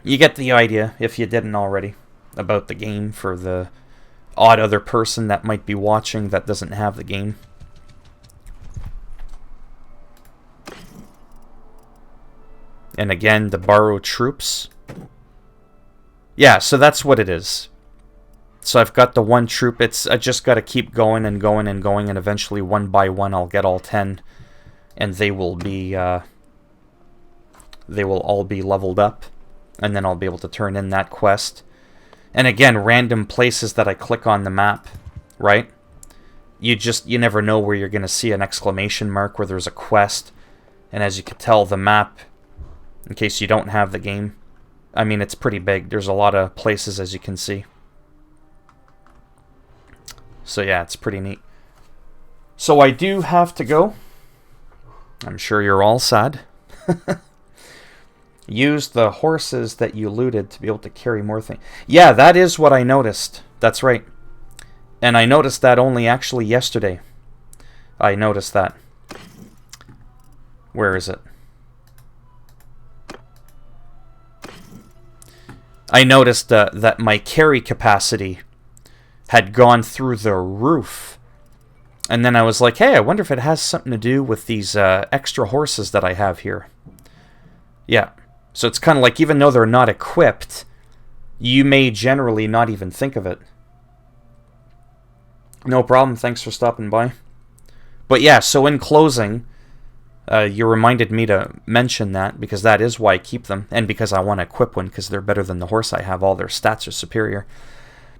You get the idea, if you didn't already, about the game for the odd other person that might be watching that doesn't have the game. And again, the borrow troops. Yeah, so that's what it is. So I've got the one troop. I just got to keep going and going and going, and eventually one by one I'll get all 10, and they will all be leveled up, and then I'll be able to turn in that quest. And again, random places that I click on the map, right? You never know where you're going to see an exclamation mark where there's a quest, and as you can tell, the map, in case you don't have the game, I mean, it's pretty big. There's a lot of places, as you can see. So yeah, it's pretty neat. So I do have to go. I'm sure you're all sad. Use the horses that you looted to be able to carry more things. Yeah, that is what I noticed. That's right. And I noticed that only actually yesterday. I noticed that. Where is it? I noticed that my carry capacity had gone through the roof. And then I was like, hey, I wonder if it has something to do with these extra horses that I have here. Yeah. So it's kind of like, even though they're not equipped, you may generally not even think of it. No problem. Thanks for stopping by. But yeah, so in closing, you reminded me to mention that, because that is why I keep them, and because I want to equip one, because they're better than the horse I have. All their stats are superior.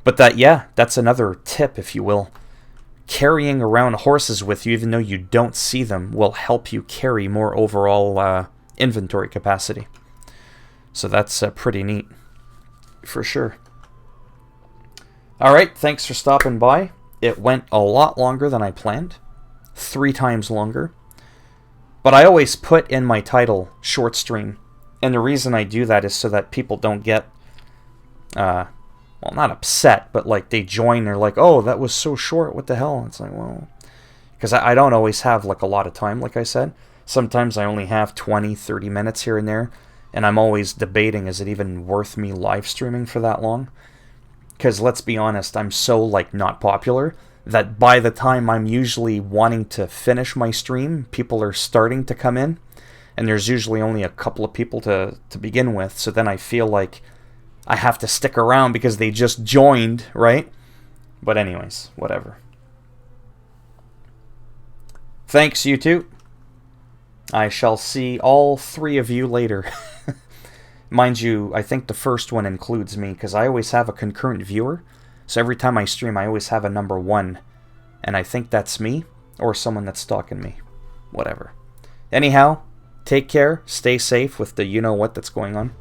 But that, yeah, that's another tip, if you will. Carrying around horses with you, even though you don't see them, will help you carry more overall inventory capacity. So that's pretty neat, for sure. Alright, thanks for stopping by. It went a lot longer than I planned. 3 times longer. But I always put in my title, short stream. And the reason I do that is so that people don't get, well, not upset, but like they join, they're like, oh, that was so short, what the hell? It's like, well, because I don't always have like a lot of time, like I said. Sometimes I only have 20, 30 minutes here and there. And I'm always debating, is it even worth me live streaming for that long? Because let's be honest, I'm so like not popular that by the time I'm usually wanting to finish my stream, people are starting to come in. And there's usually only a couple of people to begin with. So then I feel like I have to stick around because they just joined, right? But anyways, whatever. Thanks, YouTube. I shall see all 3 of you later. Mind you, I think the first one includes me because I always have a concurrent viewer. So every time I stream, I always have a number 1. And I think that's me or someone that's stalking me. Whatever. Anyhow, take care. Stay safe with the you-know-what that's going on.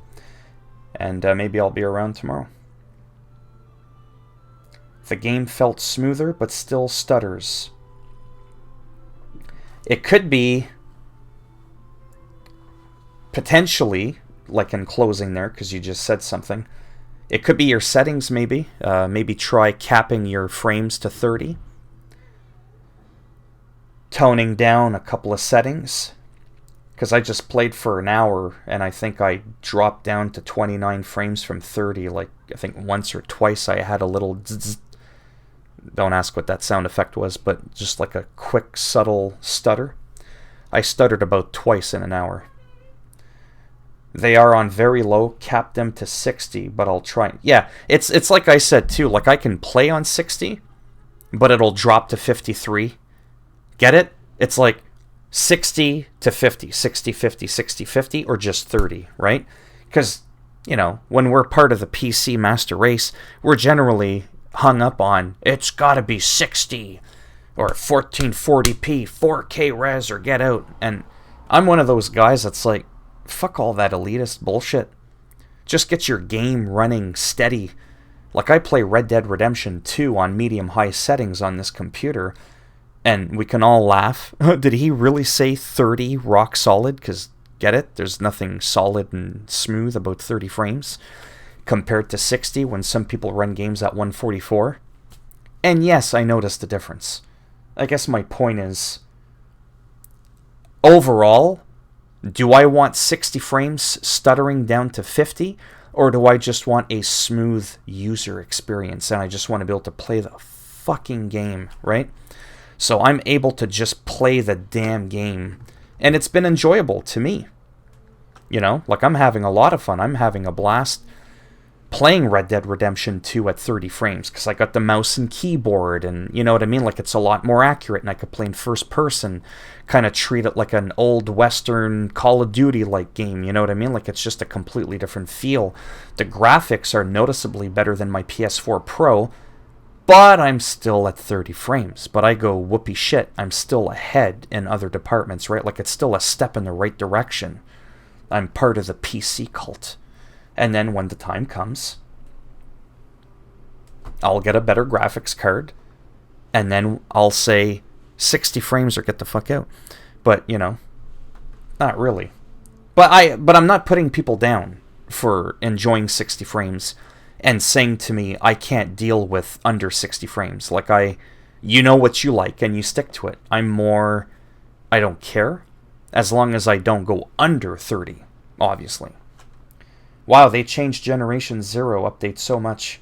And maybe I'll be around tomorrow. The game felt smoother, but still stutters. It could be potentially, like in closing there, because you just said something. It could be your settings, maybe. Maybe try capping your frames to 30. Toning down a couple of settings. Because I just played for an hour, and I think I dropped down to 29 frames from 30. Like, I think once or twice I had a little zzz. Don't ask what that sound effect was, but just like a quick, subtle stutter. I stuttered about twice in an hour. They are on very low, cap them to 60, but I'll try. Yeah, it's like I said too, like I can play on 60, but it'll drop to 53. Get it? It's like 60 to 50, 60, 50, 60, 50, or just 30, right? Because, you know, when we're part of the PC master race, we're generally hung up on, it's gotta be 60, or 1440p, 4K res, or get out. And I'm one of those guys that's like, fuck all that elitist bullshit. Just get your game running steady. Like I play Red Dead Redemption 2 on medium-high settings on this computer, and we can all laugh. Did he really say 30 rock solid? Because, get it? There's nothing solid and smooth about 30 frames compared to 60 when some people run games at 144. And yes, I noticed the difference. I guess my point is, overall, do I want 60 frames stuttering down to 50? Or do I just want a smooth user experience and I just want to be able to play the fucking game, right? So I'm able to just play the damn game. And it's been enjoyable to me. You know, like I'm having a lot of fun. I'm having a blast playing Red Dead Redemption 2 at 30 frames because I got the mouse and keyboard and you know what I mean? Like it's a lot more accurate and I could play in first person, kind of treat it like an old Western Call of Duty like game, you know what I mean? Like it's just a completely different feel. The graphics are noticeably better than my PS4 Pro, but I'm still at 30 frames. But I go, whoopee shit, I'm still ahead in other departments, right? Like it's still a step in the right direction. I'm part of the PC cult. And then when the time comes, I'll get a better graphics card. And then I'll say 60 frames or get the fuck out. But, you know, not really. But I'm not putting people down for enjoying 60 frames and saying to me, I can't deal with under 60 frames. Like you know what you like and you stick to it. I'm more, I don't care. As long as I don't go under 30, obviously. Wow, they changed Generation 0 update so much.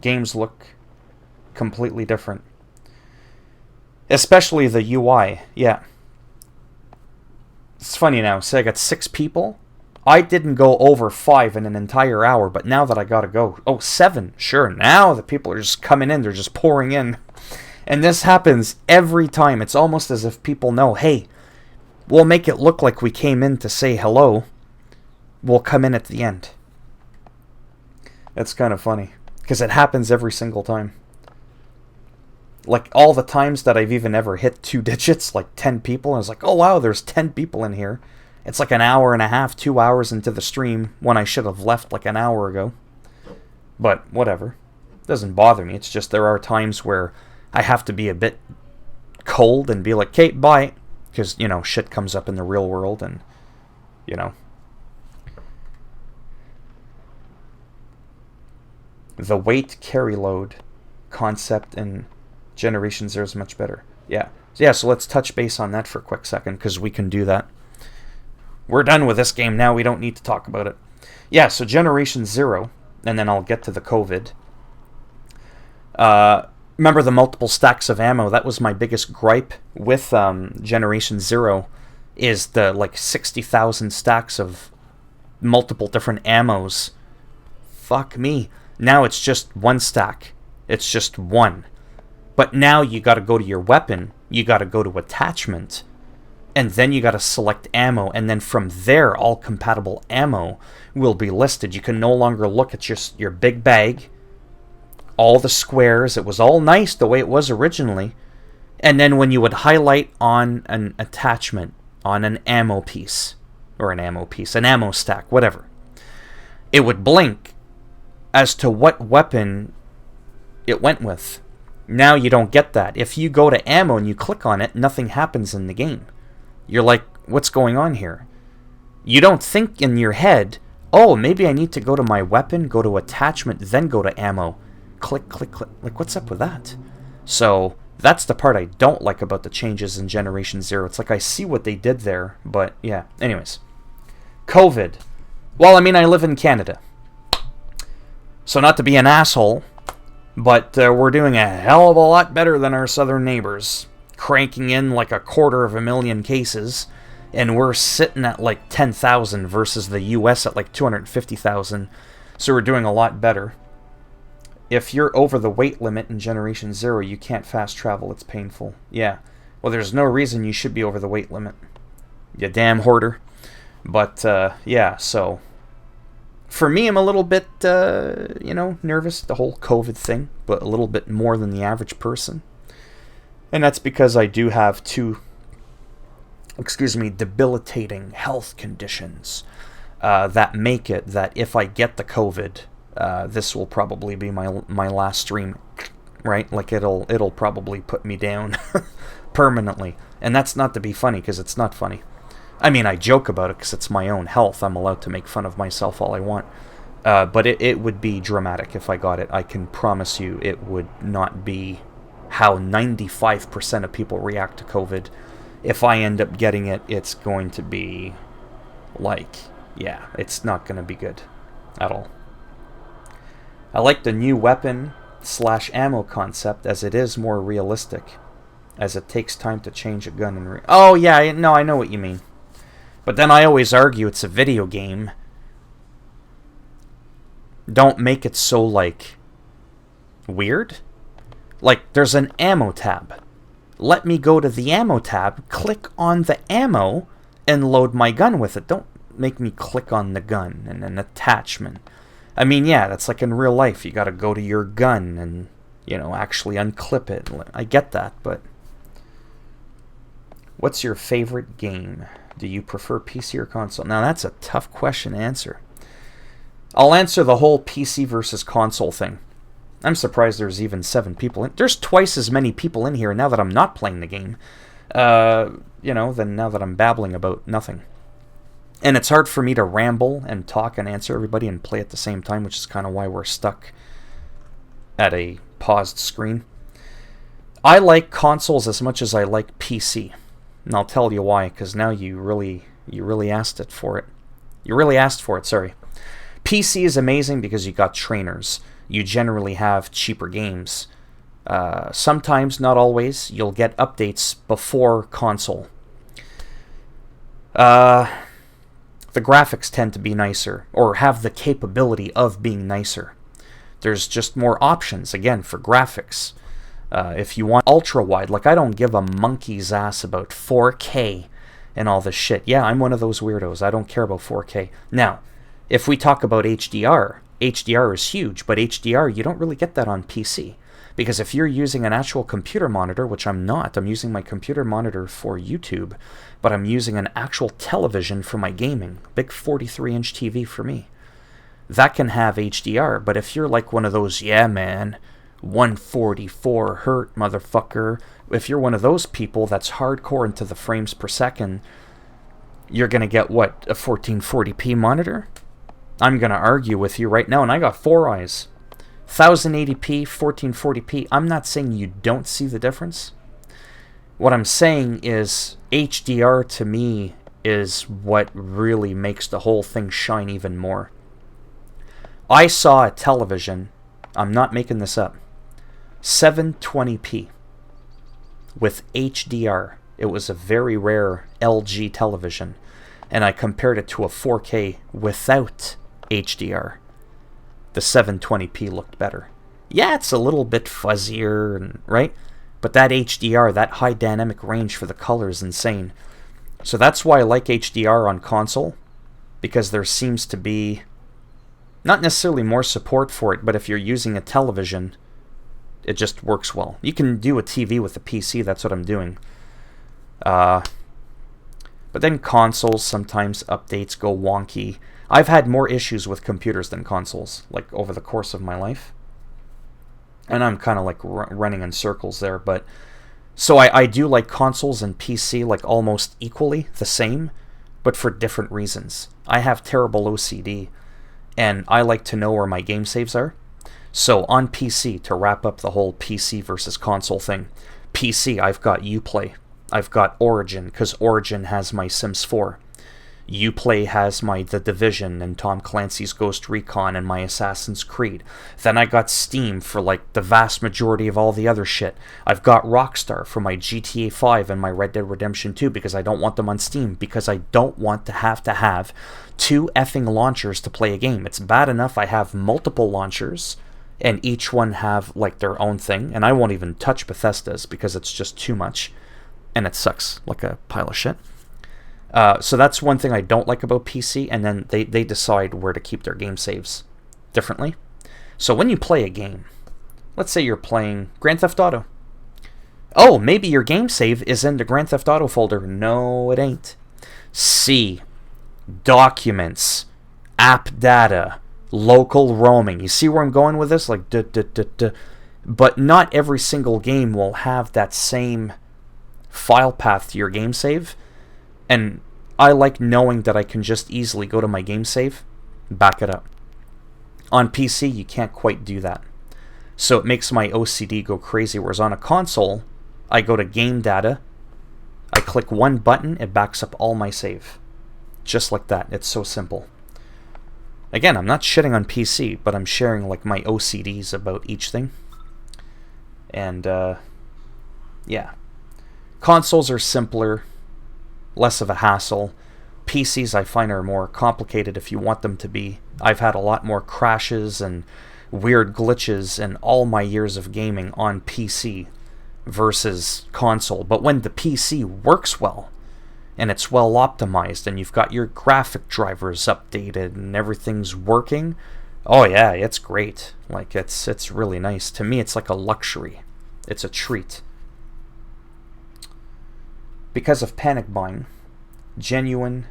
Games look completely different. Especially the UI, yeah. It's funny now, say I got 6 people. I didn't go over 5 in an entire hour, but now that I gotta go, 7, sure, now the people are just coming in, they're just pouring in. And this happens every time. It's almost as if people know, hey, we'll make it look like we came in to say hello. We'll come in at the end. It's kind of funny, because it happens every single time. Like, all the times that I've even ever hit 2 digits, like 10 people, and I was like, oh wow, there's 10 people in here. It's like an hour and a half, 2 hours into the stream, when I should have left like an hour ago. But, whatever. It doesn't bother me, it's just there are times where I have to be a bit cold and be like, okay, bye. Because, shit comes up in the real world and, The weight carry load concept in Generation Zero is much better. Yeah. So let's touch base on that for a quick second, because we can do that. We're done with this game now. We don't need to talk about it. Yeah, so Generation Zero, and then I'll get to the COVID. Remember the multiple stacks of ammo? That was my biggest gripe with Generation Zero, is the 60,000 stacks of multiple different ammos. Fuck me. Now it's just one stack. It's just one. But now you got to go to your weapon. You got to go to attachment. And then you got to select ammo. And then from there, all compatible ammo will be listed. You can no longer look at just your big bag, all the squares. It was all nice the way it was originally. And then when you would highlight on an attachment, on an ammo piece, an ammo stack, whatever, it would blink as to what weapon it went with. Now you don't get that. If you go to ammo and you click on it, nothing happens in the game. You're like, what's going on here? You don't think in your head, oh, maybe I need to go to my weapon, go to attachment, then go to ammo. Click, click, click. Like, what's up with that? So that's the part I don't like about the changes in Generation Zero. It's like I see what they did there, but yeah. Anyways. COVID. Well, I live in Canada. So not to be an asshole, but we're doing a hell of a lot better than our southern neighbors, cranking in like 250,000 cases, and we're sitting at 10,000 versus the US at 250,000, so we're doing a lot better. If you're over the weight limit in Generation Zero, you can't fast travel, it's painful. Yeah, well, there's no reason you should be over the weight limit, you damn hoarder. But, yeah, so for me, I'm a little bit, nervous, the whole COVID thing, but a little bit more than the average person. And that's because I do have two, debilitating health conditions that make it that if I get the COVID, this will probably be my last stream, right? It'll probably put me down permanently. And that's not to be funny, because it's not funny. I joke about it because it's my own health. I'm allowed to make fun of myself all I want. But it would be dramatic if I got it. I can promise you it would not be how 95% of people react to COVID. If I end up getting it, it's going to be it's not going to be good at all. I like the new weapon/ammo concept, as it is more realistic, as it takes time to change a gun. Oh yeah, no, I know what you mean. But then I always argue it's a video game. Don't make it so, weird. There's an ammo tab. Let me go to the ammo tab, click on the ammo, and load my gun with it. Don't make me click on the gun and an attachment. Yeah, that's like in real life. You gotta go to your gun and, actually unclip it. I get that, but what's your favorite game? Do you prefer PC or console? Now, that's a tough question to answer. I'll answer the whole PC versus console thing. I'm surprised there's even 7 people in. There's twice as many people in here now that I'm not playing the game, than now that I'm babbling about nothing. And it's hard for me to ramble and talk and answer everybody and play at the same time, which is kind of why we're stuck at a paused screen. I like consoles as much as I like PC. And I'll tell you why, because now you really asked for it. You really asked for it, sorry. PC is amazing because you got trainers. You generally have cheaper games. Sometimes, not always, you'll get updates before console. The graphics tend to be nicer, or have the capability of being nicer. There's just more options, again, for graphics. If you want ultra-wide, I don't give a monkey's ass about 4K and all this shit. Yeah, I'm one of those weirdos. I don't care about 4K. Now, if we talk about HDR, HDR is huge, but HDR, you don't really get that on PC. Because if you're using an actual computer monitor, which I'm not, I'm using my computer monitor for YouTube, but I'm using an actual television for my gaming. Big 43-inch TV for me. That can have HDR, but if you're like one of those, yeah man, 144 hertz, motherfucker. If you're one of those people that's hardcore into the frames per second, you're going to get, what, a 1440p monitor? I'm going to argue with you right now, and I got 4 eyes. 1080p, 1440p, I'm not saying you don't see the difference. What I'm saying is HDR to me is what really makes the whole thing shine even more. I saw a television, I'm not making this up, 720p with HDR. It was a very rare LG television, and I compared it to a 4K without HDR. The 720p looked better. Yeah, it's a little bit fuzzier, right? But that HDR, that high dynamic range for the color is insane. So that's why I like HDR on console, because there seems to be not necessarily more support for it, but if you're using a television, it just works well. You can do a TV with a PC, that's what I'm doing. But then consoles, sometimes updates go wonky. I've had more issues with computers than consoles, like over the course of my life. And I'm kind of like running in circles there, but so I do like consoles and PC like almost equally the same, but for different reasons. I have terrible OCD, and I like to know where my game saves are. So on PC, to wrap up the whole PC versus console thing, PC, I've got Uplay. I've got Origin, because Origin has my Sims 4. Uplay has my The Division and Tom Clancy's Ghost Recon and my Assassin's Creed. Then I got Steam for like the vast majority of all the other shit. I've got Rockstar for my GTA 5 and my Red Dead Redemption 2 because I don't want them on Steam, because I don't want to have 2 effing launchers to play a game. It's bad enough I have multiple launchers and each one have like their own thing, and I won't even touch Bethesda's because it's just too much and it sucks like a pile of shit. So that's one thing I don't like about PC, and then they decide where to keep their game saves differently. So when you play a game, let's say you're playing Grand Theft Auto. Oh, maybe your game save is in the Grand Theft Auto folder. No, it ain't. C, documents, app data, local roaming. You see where I'm going with this? Like, But not every single game will have that same file path to your game save. And I like knowing that I can just easily go to my game save, back it up. On PC, you can't quite do that. So it makes my OCD go crazy, whereas on a console, I go to game data, I click one button, it backs up all my save. Just like that. It's so simple. Again, I'm not shitting on PC, but I'm sharing like my OCDs about each thing. And, yeah. Consoles are simpler, less of a hassle. PCs I find are more complicated if you want them to be. I've had a lot more crashes and weird glitches in all my years of gaming on PC versus console. But when the PC works well and it's well optimized and you've got your graphic drivers updated and everything's working, oh yeah, it's great. Like it's really nice. To me, it's like a luxury. It's a treat. Because of panic buying, genuine,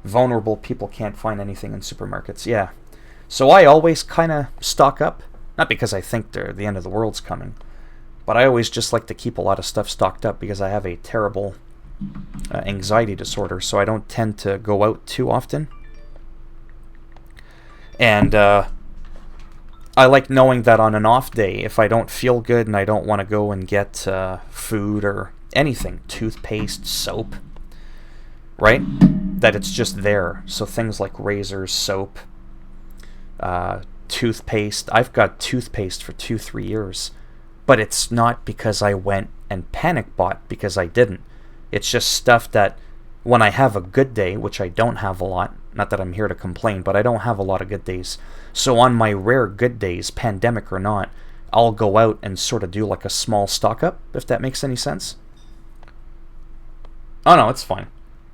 vulnerable people can't find anything in supermarkets. Yeah. So I always kind of stock up. Not because I think the end of the world's coming, but I always just like to keep a lot of stuff stocked up because I have a terrible anxiety disorder, so I don't tend to go out too often. And I like knowing that on an off day, if I don't feel good and I don't want to go and get food or anything, toothpaste, soap, right? That it's just there. So things like razors, soap, toothpaste. I've got toothpaste for 2-3 years, but it's not because I went and panic bought, because I didn't. It's just stuff that when I have a good day, which I don't have a lot, not that I'm here to complain, but I don't have a lot of good days. So on my rare good days, pandemic or not, I'll go out and sort of do like a small stock up, if that makes any sense. Oh no, it's fine.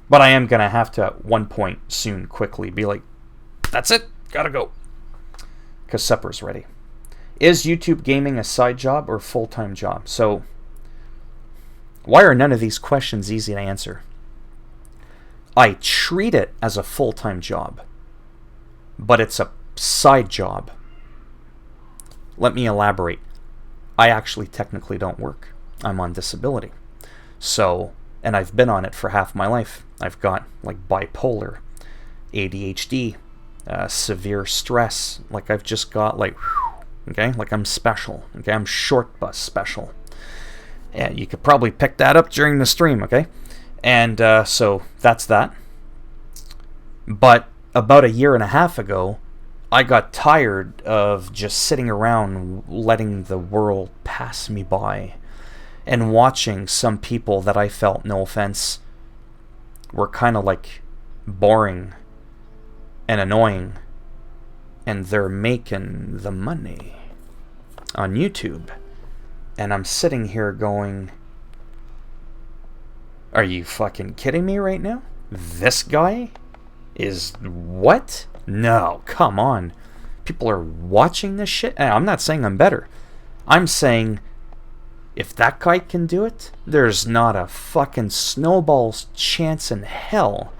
But I am going to have to, at one point soon, quickly be like, that's it, gotta go. Because supper's ready. Is YouTube gaming a side job or full-time job? So, why are none of these questions easy to answer? I treat it as a full-time job, but it's a side job. let me elaborate. I actually technically don't work. I'm on disability. So, and I've been on it for half my life. I've got like bipolar, ADHD, severe stress. Like I've just got like, okay, like I'm special. Okay, I'm short bus special. And you could probably pick that up during the stream, okay? And so that's that. But about a year and a half ago, I got tired of just sitting around letting the world pass me by and watching some people that I felt, no offense, were kind of like boring and annoying, and they're making the money on YouTube. And I'm sitting here going, are you fucking kidding me right now? This guy is what? No, come on. People are watching this shit. I'm not saying I'm better. I'm saying if that guy can do it, there's not a fucking snowball's chance in hell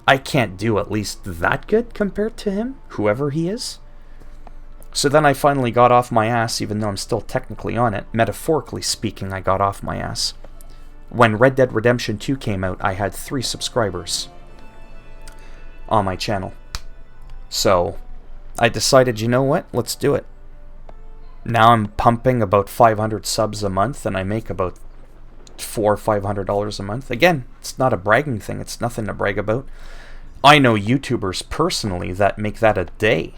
I can't do at least that good compared to him, whoever he is. So then I finally got off my ass, even though I'm still technically on it. Metaphorically speaking, I got off my ass. When Red Dead Redemption 2 came out, I had 3 subscribers on my channel. So I decided, you know what? Let's do it. Now I'm pumping about 500 subs a month, and I make about $400 or $500 a month. Again, it's not a bragging thing. It's nothing to brag about. I know YouTubers personally that make that a day.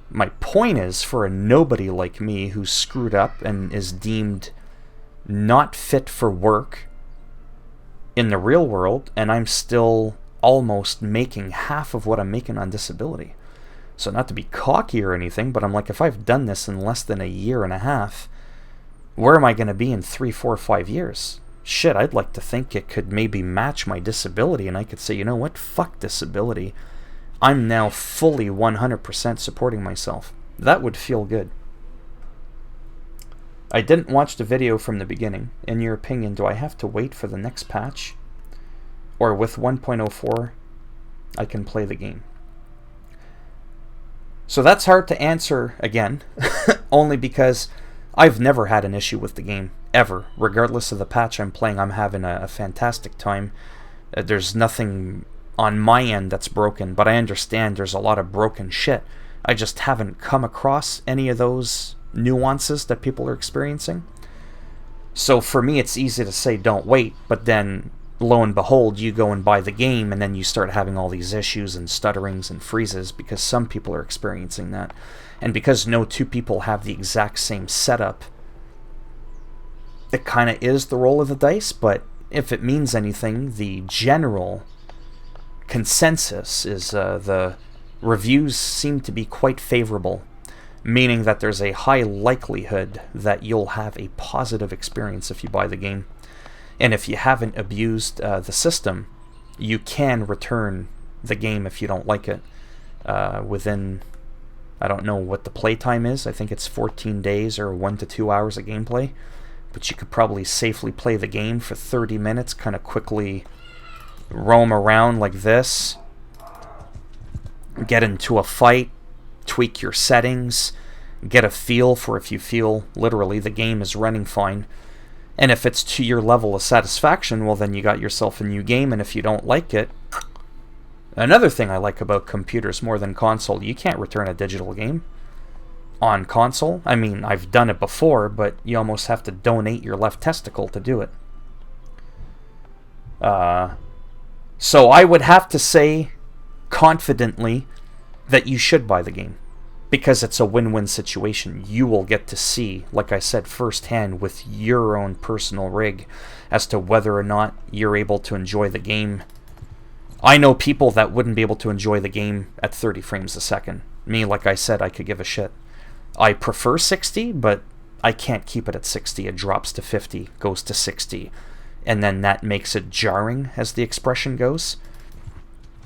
My point is, for a nobody like me who's screwed up and is deemed not fit for work in the real world, and I'm still almost making half of what I'm making on disability. So not to be cocky or anything, but I'm like, if I've done this in less than a year and a half, where am I going to be in 3, 4, 5 years? Shit, I'd like to think it could maybe match my disability, and I could say, you know what, fuck disability. I'm now fully 100% supporting myself. That would feel good. I didn't watch the video from the beginning. In your opinion, do I have to wait for the next patch? Or with 1.04, I can play the game? So that's hard to answer again, only because I've never had an issue with the game, ever. Regardless of the patch I'm playing, I'm having a fantastic time. There's nothing on my end that's broken, but I understand there's a lot of broken shit. I just haven't come across any of those nuances that people are experiencing. So for me, it's easy to say don't wait, but then lo and behold, you go and buy the game, and then you start having all these issues and stutterings and freezes because some people are experiencing that. And because no two people have the exact same setup, it kind of is the roll of the dice. But if it means anything, the general consensus is the reviews seem to be quite favorable, meaning that there's a high likelihood that you'll have a positive experience if you buy the game. And if you haven't abused the system, you can return the game if you don't like it within, I don't know what the playtime is. I think it's 14 days or 1 to 2 hours of gameplay. But you could probably safely play the game for 30 minutes, kind of quickly roam around like this, get into a fight, tweak your settings, get a feel for if you feel literally the game is running fine. And if it's to your level of satisfaction, well, then you got yourself a new game. And if you don't like it, another thing I like about computers more than console, you can't return a digital game on console. I mean, I've done it before, but you almost have to donate your left testicle to do it. So I would have to say confidently that you should buy the game, because it's a win-win situation. You will get to see, like I said, firsthand with your own personal rig as to whether or not you're able to enjoy the game. I know people that wouldn't be able to enjoy the game at 30 frames a second. Me, like I said, I could give a shit. I prefer 60, but I can't keep it at 60. It drops to 50, goes to 60, and then that makes it jarring, as the expression goes.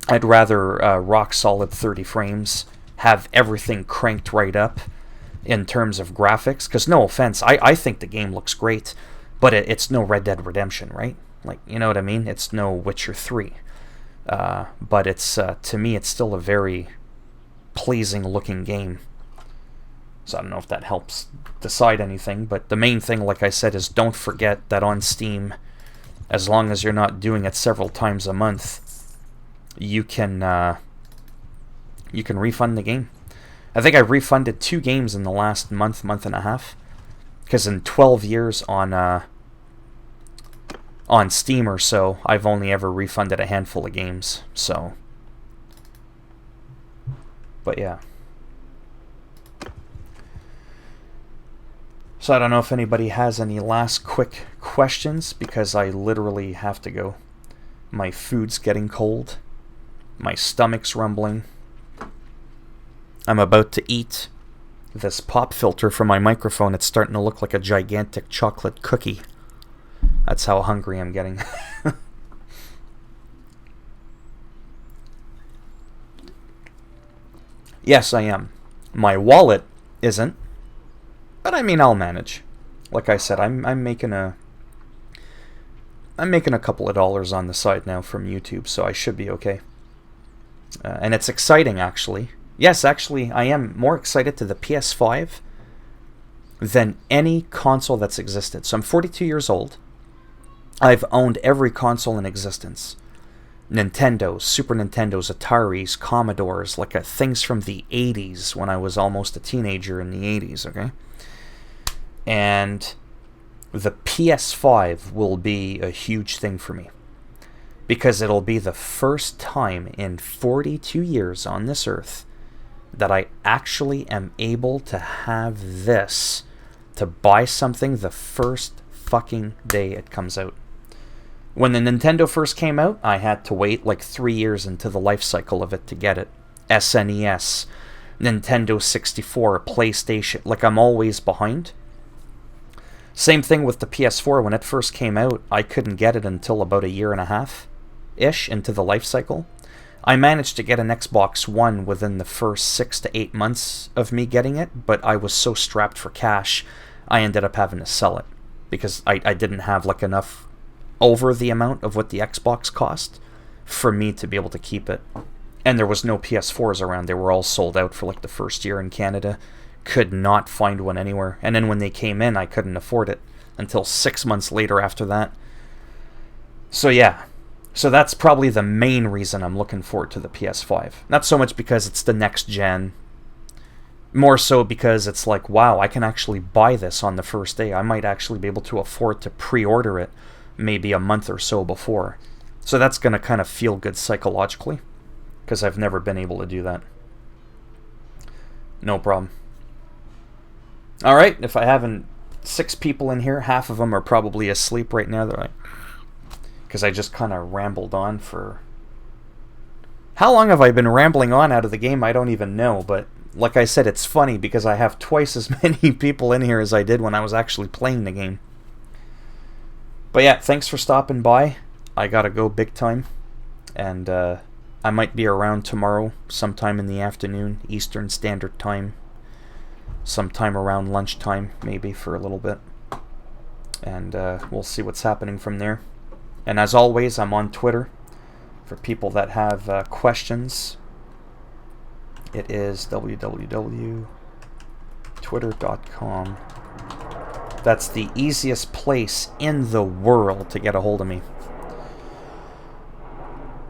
I'd rather rock solid 30 frames, have everything cranked right up in terms of graphics, because no offense, I think the game looks great, but it's no Red Dead Redemption, right? Like, you know what I mean? It's no Witcher 3. But it's to me, it's still a very pleasing looking game. So I don't know if that helps decide anything, but the main thing, like I said, is don't forget that on Steam, as long as you're not doing it several times a month, you can refund the game. I think I refunded 2 games in the last month and a half, because in 12 years on Steam or so, I've only ever refunded a handful of games. So, but yeah. So I don't know if anybody has any last quick questions, because I literally have to go. My food's getting cold. My stomach's rumbling. I'm about to eat this pop filter for my microphone. It's starting to look like a gigantic chocolate cookie. That's how hungry I'm getting. Yes, I am. My wallet isn't. But I mean, I'll manage. Like I said, I'm making a couple of dollars on the side now from YouTube, so I should be okay. And it's exciting, actually. Yes, actually, I am more excited to the PS5 than any console that's existed. So I'm 42 years old. I've owned every console in existence. Nintendos, Super Nintendos, Ataris, Commodores, like things from the 80s when I was almost a teenager in the 80s, okay? And the PS5 will be a huge thing for me, because it'll be the first time in 42 years on this earth that I actually am able to have this, to buy something the first fucking day it comes out. When the Nintendo first came out, I had to wait like 3 years into the life cycle of it to get it. SNES, Nintendo 64, PlayStation, like I'm always behind. Same thing with the PS4. When it first came out, I couldn't get it until about 1.5 years-ish into the life cycle. I managed to get an Xbox One within the first 6 to 8 months of me getting it, but I was so strapped for cash, I ended up having to sell it, because I didn't have like enough over the amount of what the Xbox cost for me to be able to keep it. And there was no PS4s around. They were all sold out for like the first year in Canada. Could not find one anywhere. And then when they came in, I couldn't afford it until 6 months later after that. So yeah. So that's probably the main reason I'm looking forward to the PS5. Not so much because it's the next gen. More so because it's like, wow, I can actually buy this on the first day. I might actually be able to afford to pre-order it maybe a month or so before. So that's going to kind of feel good psychologically, because I've never been able to do that. No problem. Alright, if I haven't 6 people in here, half of them are probably asleep right now. They're like, because I just kind of rambled on for... How long have I been rambling on out of the game? I don't even know, but like I said, it's funny because I have twice as many people in here as I did when I was actually playing the game. But yeah, thanks for stopping by. I gotta go big time. And I might be around tomorrow, sometime in the afternoon, Eastern Standard Time. Sometime around lunchtime, maybe, for a little bit. And we'll see what's happening from there. And as always, I'm on Twitter. For people that have questions, it is www.twitter.com. That's the easiest place in the world to get a hold of me.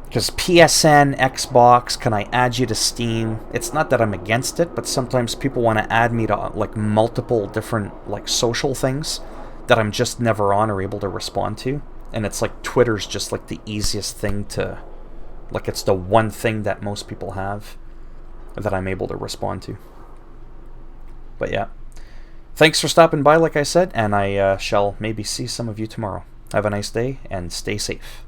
Because PSN, Xbox, can I add you to Steam? It's not that I'm against it, but sometimes people want to add me to like multiple different like social things that I'm just never on or able to respond to. And it's like Twitter's just like the easiest thing to... Like it's the one thing that most people have that I'm able to respond to. But yeah. Thanks for stopping by, like I said, and I shall maybe see some of you tomorrow. Have a nice day, and stay safe.